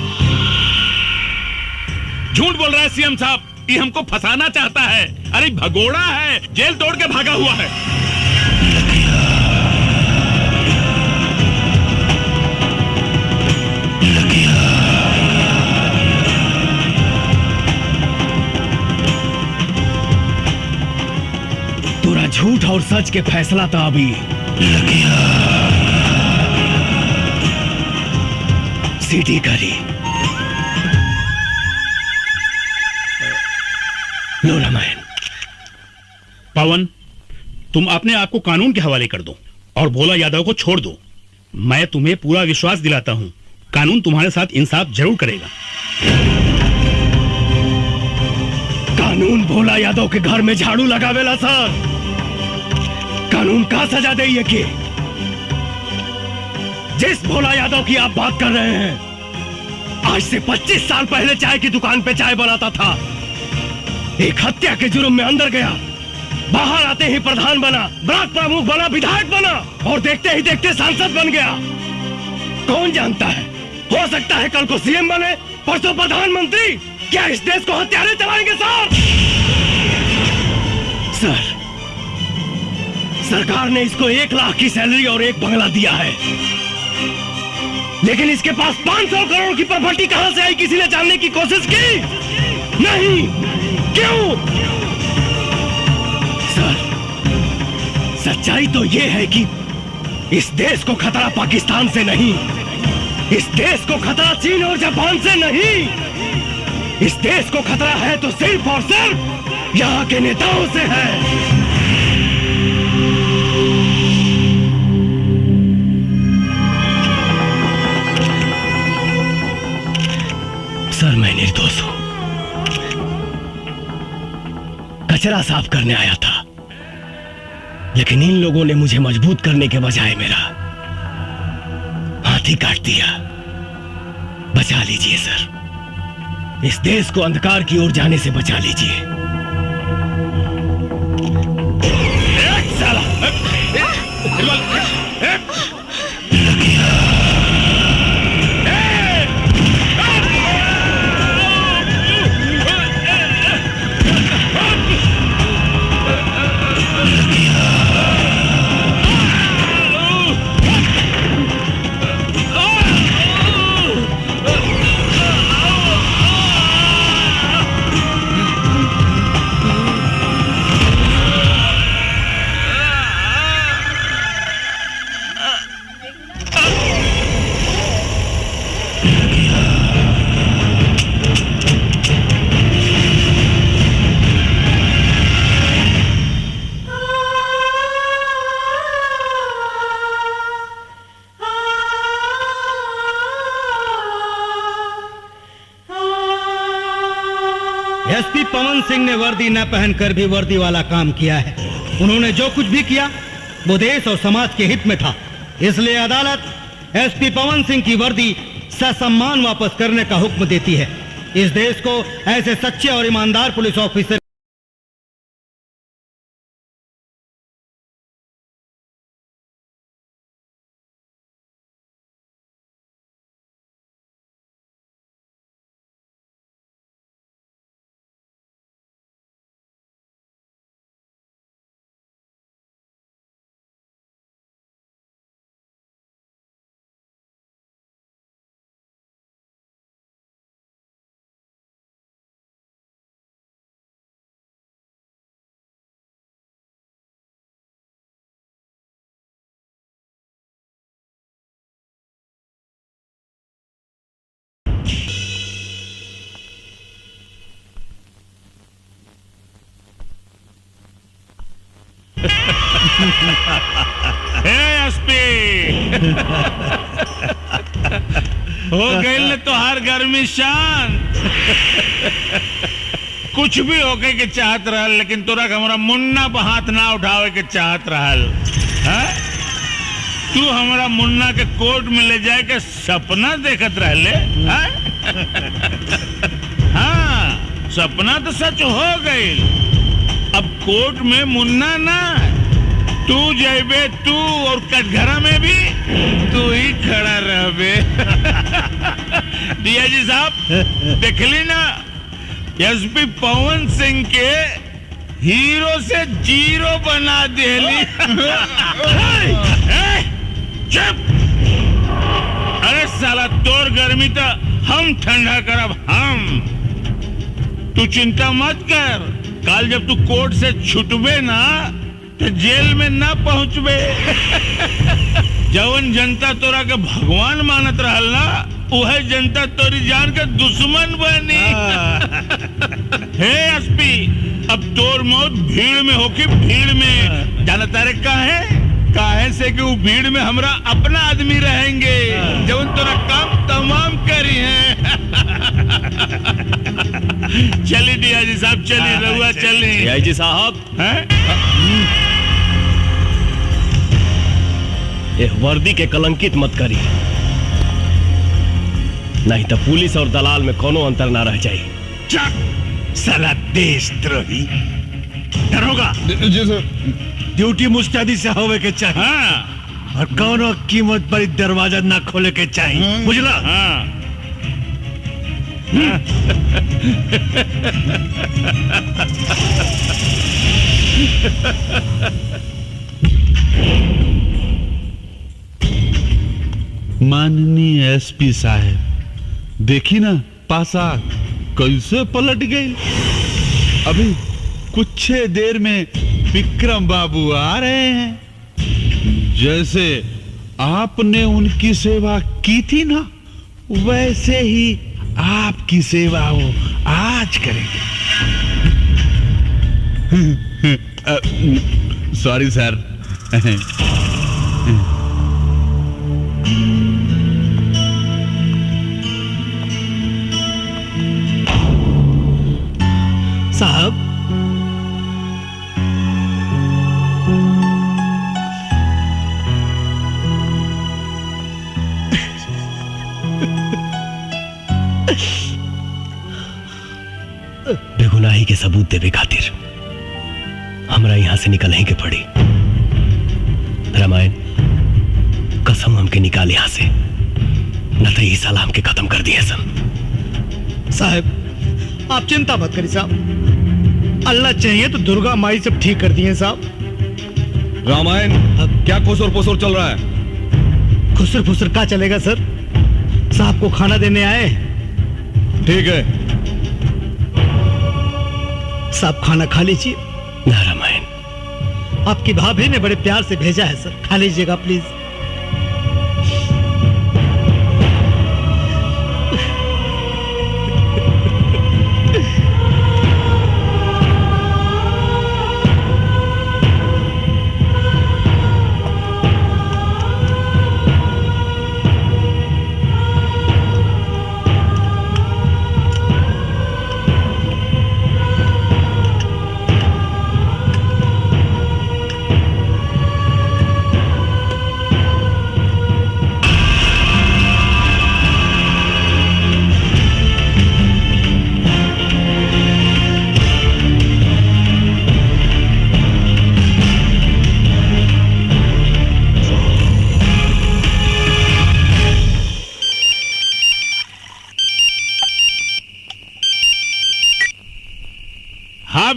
झूठ बोल रहा है सीएम साहब, ये हमको फंसाना चाहता है। अरे भगोड़ा है, जेल तोड़ के भागा हुआ है। पूरा झूठ और सच के फैसला था अभी। सीटी करी लो रामायण। पवन, तुम अपने आप को कानून के हवाले कर दो और भोला यादव को छोड़ दो। मैं तुम्हें पूरा विश्वास दिलाता हूं, कानून तुम्हारे साथ इंसाफ जरूर करेगा। कानून भोला यादव के घर में झाड़ू लगावेला सर। कानून का सजा दे ये कि जिस भोला यादव की आप बात कर रहे हैं, आज से 25 साल पहले चाय की दुकान पे चाय बनाता था। एक हत्या के जुर्म में अंदर गया, बाहर आते ही प्रधान बना, ब्लॉक प्रमुख बना, विधायक बना और देखते ही देखते सांसद बन गया। कौन जानता है, हो सकता है कल को सीएम बने, परसों प्रधानमंत्री। क्या इस देश को हत्यारे चलाएंगे सर? सरकार ने इसको 1 लाख की सैलरी और 1 बंगला दिया है, लेकिन इसके पास 500 करोड़ की प्रॉपर्टी कहां से आई, किसी ने जानने की कोशिश की? नहीं। क्यों? सर, सच्चाई तो यह है कि इस देश को खतरा पाकिस्तान से नहीं, इस देश को खतरा चीन और जापान से नहीं, इस देश को खतरा है तो सिर्फ और सिर्फ यहाँ के नेताओं से है। सर, मैं निर्दोष हूं, कचरा साफ करने आया था, लेकिन इन लोगों ने मुझे मजबूत करने के बजाय मेरा हाथ ही काट दिया। बचा लीजिए सर, इस देश को अंधकार की ओर जाने से बचा लीजिए। एसपी पवन सिंह ने वर्दी न पहनकर भी वर्दी वाला काम किया है। उन्होंने जो कुछ भी किया वो देश और समाज के हित में था। इसलिए अदालत एसपी पवन सिंह की वर्दी ससम्मान वापस करने का हुक्म देती है। इस देश को ऐसे सच्चे और ईमानदार पुलिस ऑफिसर हो गई तो हर गर्मी शांत। कुछ भी होके के चाहत रहल, लेकिन तोरा हमारा मुन्ना पर हाथ ना उठावे के चाहत रहल। तू हमारा मुन्ना के कोर्ट में ले जाए के सपना देखत रहले? हाँ, सपना तो सच हो गई। अब कोर्ट में मुन्ना ना, तू जाइबे, तू और कटघरा में भी तू ही खड़ा रहबे। डीआईजी साहब देखली ना, एसपी पवन सिंह के हीरो से जीरो बना देली। चुप! अरे साला तोर गर्मी तो हम ठंडा करब हम। तू चिंता मत कर, कल जब तू कोर्ट से छुटबे ना तो जेल में ना पहुंचबे। जवन जनता तोरा के भगवान मानत रहल ना, वह जनता तोरी जान के दुश्मन बनी। हे एसपी, अब तोर मौत भीड़ में होके भीड़ में। जानता रे काहे से कि वो भीड़ में हमरा अपना आदमी रहेंगे, जवन तोरा काम तमाम करी है। चली डीआईजी साहब, चली रहुआ, चली। डीआईजी साहब, ये वर्दी के कलंकित मत करी, नहीं तो पुलिस और दलाल में कोनो अंतर ना रह जाए। साला देशद्रोही। दरोगा जी सर, ड्यूटी मुस्तैदी से होवे के चाहिए। हाँ। और कोनो कीमत पर दरवाजा ना खोले के चाहिए, बुझला? हाँ। माननीय एसपी साहब, देखी ना पासा कैसे पलट गई। अभी कुछ देर में विक्रम बाबू आ रहे हैं। जैसे आपने उनकी सेवा की थी ना, वैसे ही आपकी सेवा वो आज करेंगे। सॉरी सर। साहब, बेगुनाही के सबूत देवे खातिर हमरा यहाँ से निकल ही के पड़ी। रामायण, कसम हमके निकाल यहाँ से, न तो ये साला हमके खत्म कर दिए सन। साहब आप चिंता मत करिए साहब, अल्लाह चाहिए तो दुर्गा माई सब ठीक कर दिए साहब। रामायण, क्या खुसर पुसर चल रहा है? खुसर फुसर क्या चलेगा सर, साहब को खाना देने आए। ठीक है साहब, खाना खा लीजिए। ना रामायण, आपकी भाभी ने बड़े प्यार से भेजा है सर, खा लीजिएगा प्लीज।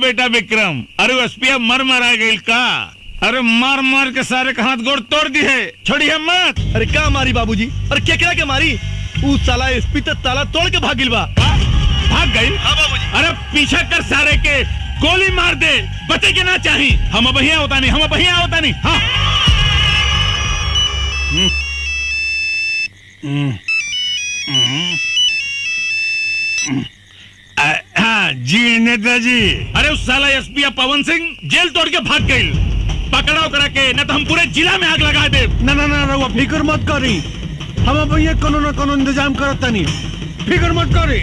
बेटा विक्रम, अरे एसपी मर आ गई का? अरे मार मार के सारे का हाथ गोड़ तोड़ दी है, छोड़िए मत। अरे क्या मारी बाबूजी? अरे क्या क्या मारी? उस साला एसपी तो ताला तोड़ के भागिल बा। भाग गई? हाँ बाबूजी। अरे पीछा कर सारे के, गोली मार दे, बचे के ना चाहिए। हम बढ़िया होता नहीं, हम बढ़िया होता नहीं। हाँ हाँ जी नेताजी। अरे उस साला एसपी पवन सिंह जेल तोड़ के भाग गई, पकड़ाओ करा के, न तो हम पूरे जिला में आग लगा दे। ना ना ना रहुआ फिक्र मत करी, हम भैया कोनो न कोनो इंतजाम करता नहीं, फिक्र मत करी।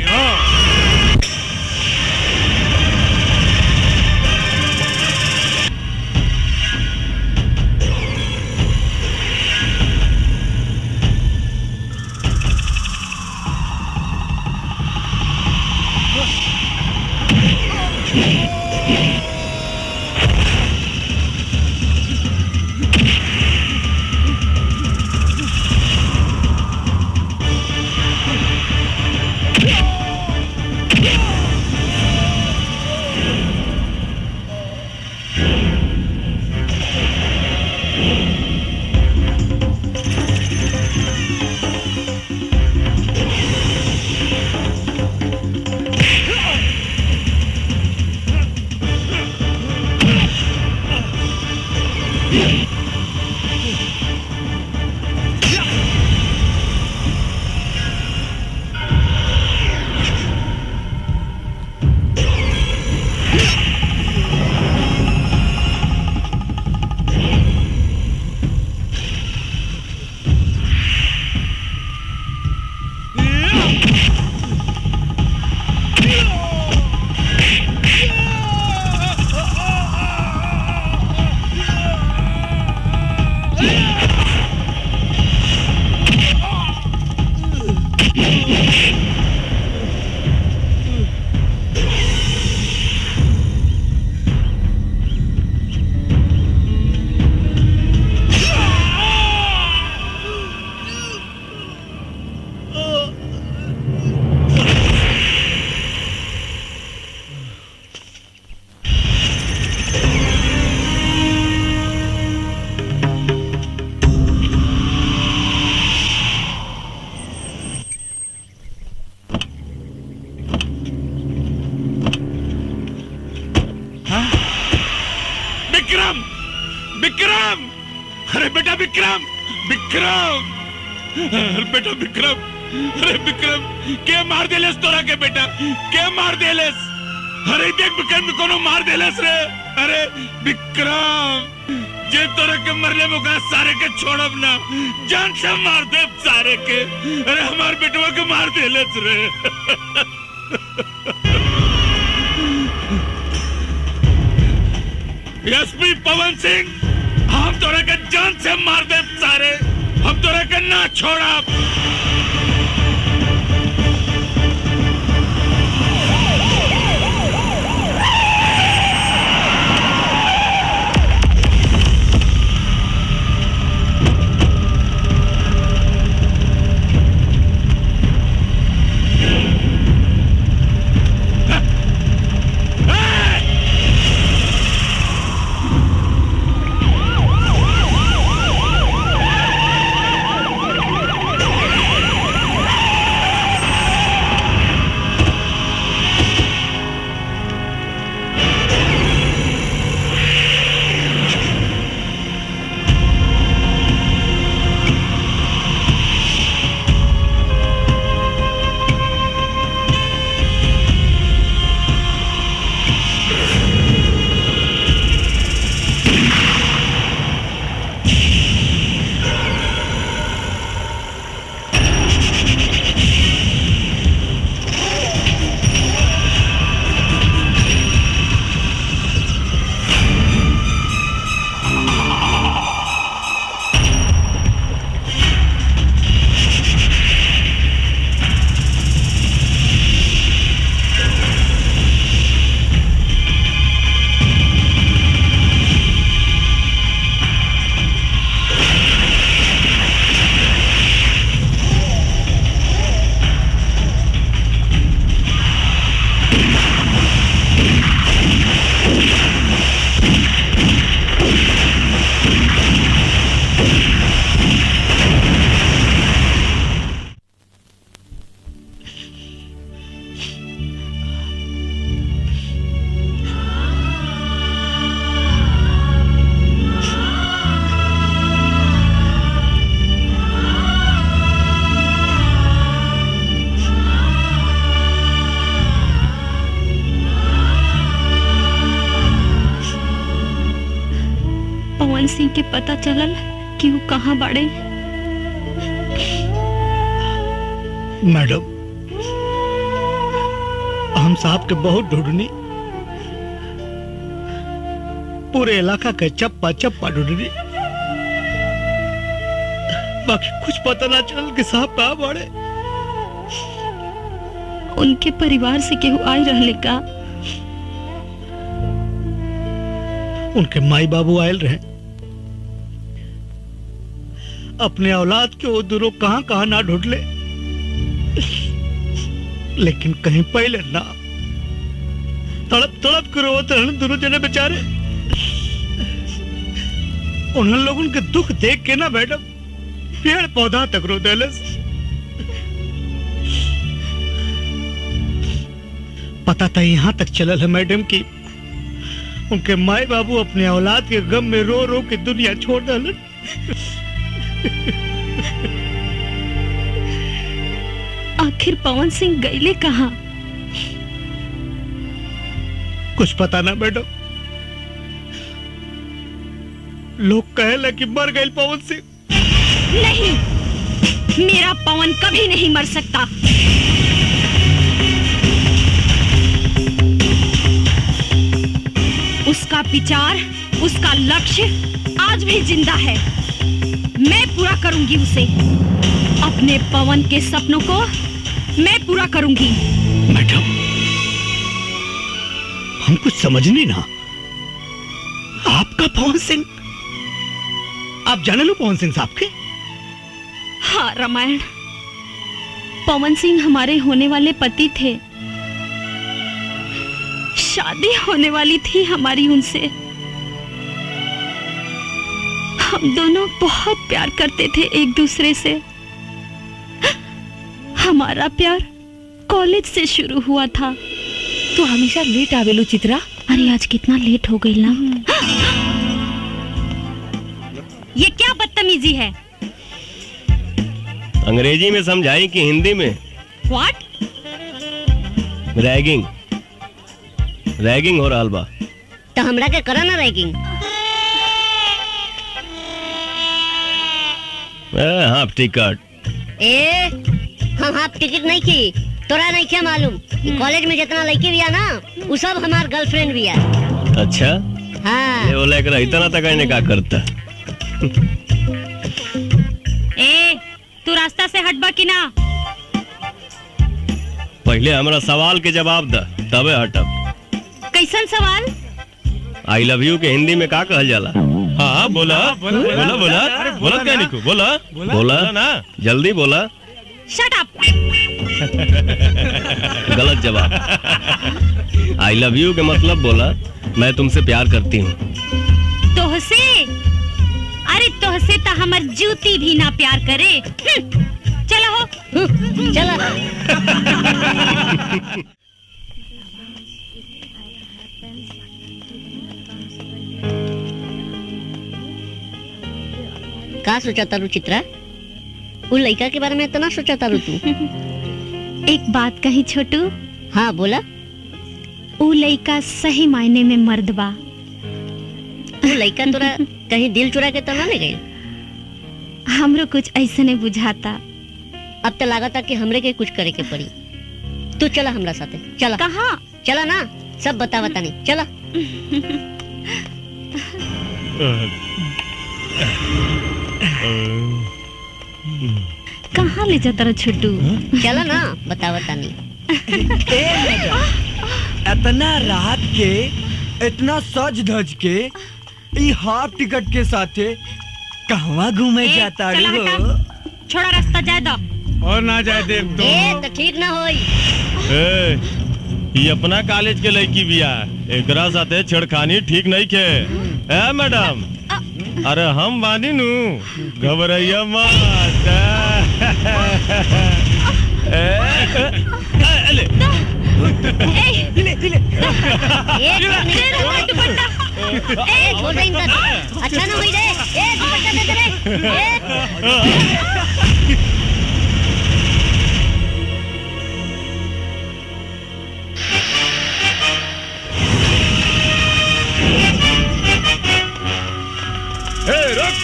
विक्रम विक्रम अरे बेटा विक्रम विक्रम अरे बेटा विक्रम अरे विक्रम के मार देलेस तोरा के बेटा के मार देलेस अरे देख विक्रम कोनो मार देलेस रे अरे विक्रम जे तोरा के मरले मुका सारे के छोड़ब ना जान से मार दे सारे के अरे हमार बेटवा के मार देलेस रे एसपी पवन सिंह हम तोरा के जान से मार दे सारे हम तोरा के ना छोड़ा पवन सिंह के पता चलल कि वो कहाँ बाड़े। मैडम हम साहब के बहुत ढूंढनी, पूरे इलाका के चप्पा चप्पा ढूंढनी, बाकी कुछ पता ना चल कि साहब कहाँ बाड़े। उनके परिवार से केहू आई रहले का? उनके माई बाबू आयल रहे, अपने औलाद के वो दोनों कहां कहां ना ढूंढले, लेकिन कहीं पहले ना। तड़प तड़प कर रोते रहने दोनों जने बेचारे। उन लोगों के दुख देख के ना मैडम पेड़ पौधा तक रो देलस। पता था यहां तक चलल है मैडम कि उनके माए बाबू अपने औलाद के गम में रो रो के दुनिया छोड़ डालन। आखिर पवन सिंह गईले कहाँ? कुछ पता ना मैडम, लोग कहे कि मर गए पवन सिंह। नहीं, मेरा पवन कभी नहीं मर सकता। उसका विचार, उसका लक्ष्य आज भी जिंदा है। मैं पूरा करूंगी उसे। अपने पवन के सपनों को मैं पूरा करूंगी। मैडम, हम कुछ समझ नहीं ना। आपका पवन सिंह, आप जाने लो पवन सिंह साहब के? हाँ रामायण, पवन सिंह हमारे होने वाले पति थे। शादी होने वाली थी हमारी उनसे। हम दोनों बहुत प्यार करते थे एक दूसरे से। हमारा प्यार कॉलेज से शुरू हुआ था। तो हमेशा लेट आवेलो चित्रा। अरे आज कितना लेट हो गई ना। ये क्या बदतमीजी है? अंग्रेजी में समझाई कि हिंदी में? व्हाट? रैगिंग, रैगिंग हो रहा बा। तो हमरा के करा ना रैगिंग। Half ticket. हम हाफ टिकट नहीं की, तोरा नहीं क्या मालूम? कॉलेज में जितना लड़की भी है ना, वो सब हमार गर्लफ्रेंड भी है। अच्छा हाँ। ये बोले कर इतना तक इन्हें क्या करता? तू रास्ता से हटबा कि ना? पहले हमारा सवाल के जवाब द, तबे हटब। कैसन सवाल? आई लव यू के हिंदी में का कहल जाला? हाँ बोला बोला बोला बोला बोला क्या निको बोला बोला ना, जल्दी बोला। Shut up. गलत जवाब। आई लव यू के मतलब बोला मैं तुमसे प्यार करती हूँ। तोहसे? अरे तोहसे तो हमर जूती भी ना प्यार करे। चलो हो। चलो। का सोचा तारू चित्रा? वो लड़का के बारे में इतना सोचा तारू तू? एक बात कही छोटू। हाँ बोला। वो लड़का सही मायने में मर्द बा। वो लड़का तोरा कहीं दिल चुरा के तो ना ले गई? हमरो कुछ ऐसे नहीं बुझाता। अब तो लागता कि हमरे के कुछ करे के पड़ी। तू चला हमरा साथे। चला। कहाँ? चला ना, सब बता नहीं। चला। कहाँ ले जाता रहा छोटू? चला ना, बतावता नहीं। इतना रात के, इतना सज धज के, ई हाफ टिकट के साथे कहवा घूमे जाता हो? छोड़ा रास्ता जाए दो। और ना जाए देव तो ठीक ना होई। ये अपना कॉलेज के लड़की बिया, एकरा साथे छेड़खानी ठीक नहीं के। ए मैडम, अरे हम बानी नू, घबराइया मत। अच्छा ना हुई रे। दुपट्टा दे रे। रुक।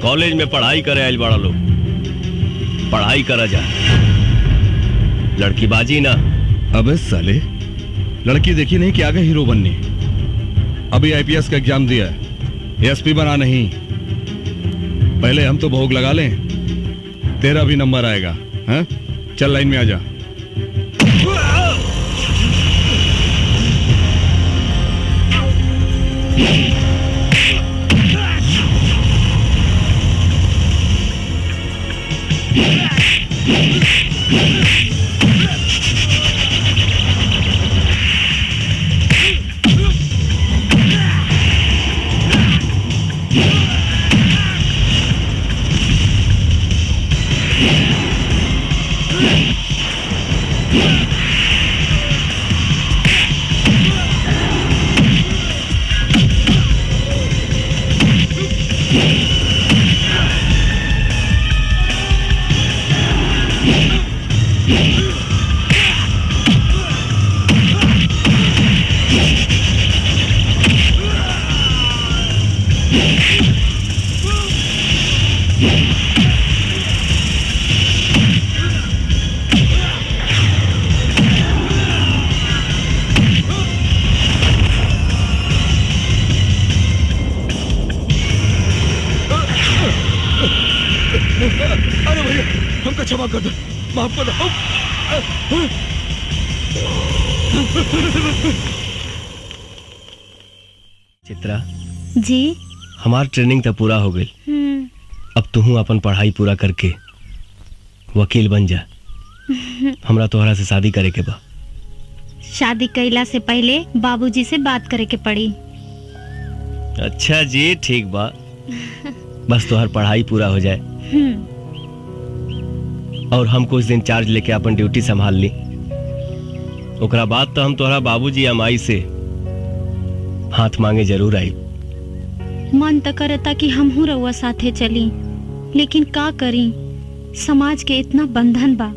कॉलेज में पढ़ाई करे आइल बड़ा लोग, पढ़ाई करा जा, लड़की बाजी ना। अबे साले, लड़की देखी नहीं कि आगे हीरो बनने। अभी आईपीएस का एग्जाम दिया है, एसपी बना नहीं। पहले हम तो भोग लगा लें, तेरा भी नंबर आएगा। हाँ, चल लाइन में आ जा। अरे भैया, हमको क्षमा कर दो, माफ कर दो। चित्रा जी। हमार ट्रेनिंग तो पूरा हो गई। अब तू अपन पढ़ाई पूरा करके वकील बन जा। हमरा तोहरा से शादी करे के बा। शादी कैला से पहले बाबूजी से बात करे के पड़ी। अच्छा जी, ठीक बा। बस तोहर पढ़ाई पूरा हो जाए और हम कुछ दिन चार्ज लेके अपन ड्यूटी संभाल ली। ओकरा बाद तो हम तोहरा बाबूजी या माई से हाथ मांगे जरूर आई। मन तो करता कि हम हूँ रउआ साथे चली, लेकिन का करी, समाज के इतना बंधन बा।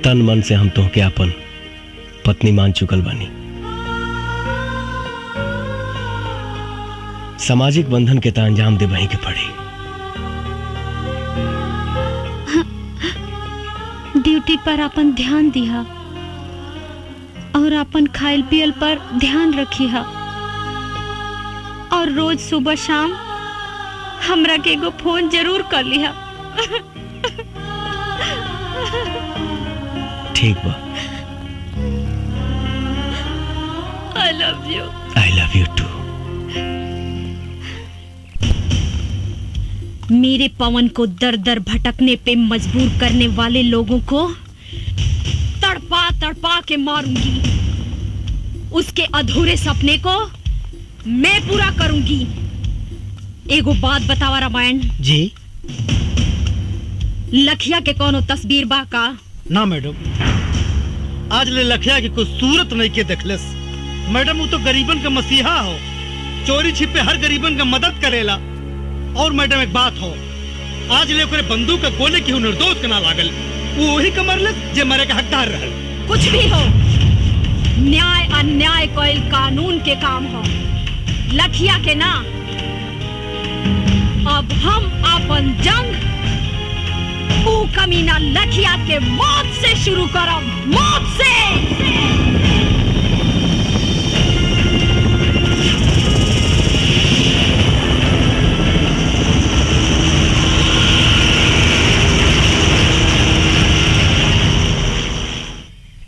तन मन से हम तोहके अपन पत्नी मान चुकल बानी। सामाजिक बंधन के तो अंजाम दे वहीं के पड़ी। ड्यूटी पर अपन ध्यान दिहा और अपन खाइल पियल पर ध्यान रखिहा और रोज सुबह शाम हमरा के एगो फोन जरूर कर लिहा। ठीक बा। I love you. I love you too. मेरे पवन को दर दर भटकने पे मजबूर करने वाले लोगों को तड़पा तड़पा के मारूंगी। उसके अधूरे सपने को मैं पूरा करूंगी। एगो बात बतावा रामायण जी। लखिया के कोनो तस्वीर बा का? ना मैडम, आज ले लखिया की कुछ सूरत नहीं के देखलस। मैडम वो तो गरीबन का मसीहा हो, चोरी छिपे हर गरीबन का मदद करेला। और मैडम एक बात हो, आज ले ओकरे बंदूक का गोले की निर्दोष के ना लागल, वो वही कमरलस जे मरे का हकदार रहल। कुछ भी हो, न्याय अन्याय कोई कानून के काम हो, लखिया के ना। अब हम अपन जंग ऊ कमीना लखिया के मौत से शुरू करब, मौत से।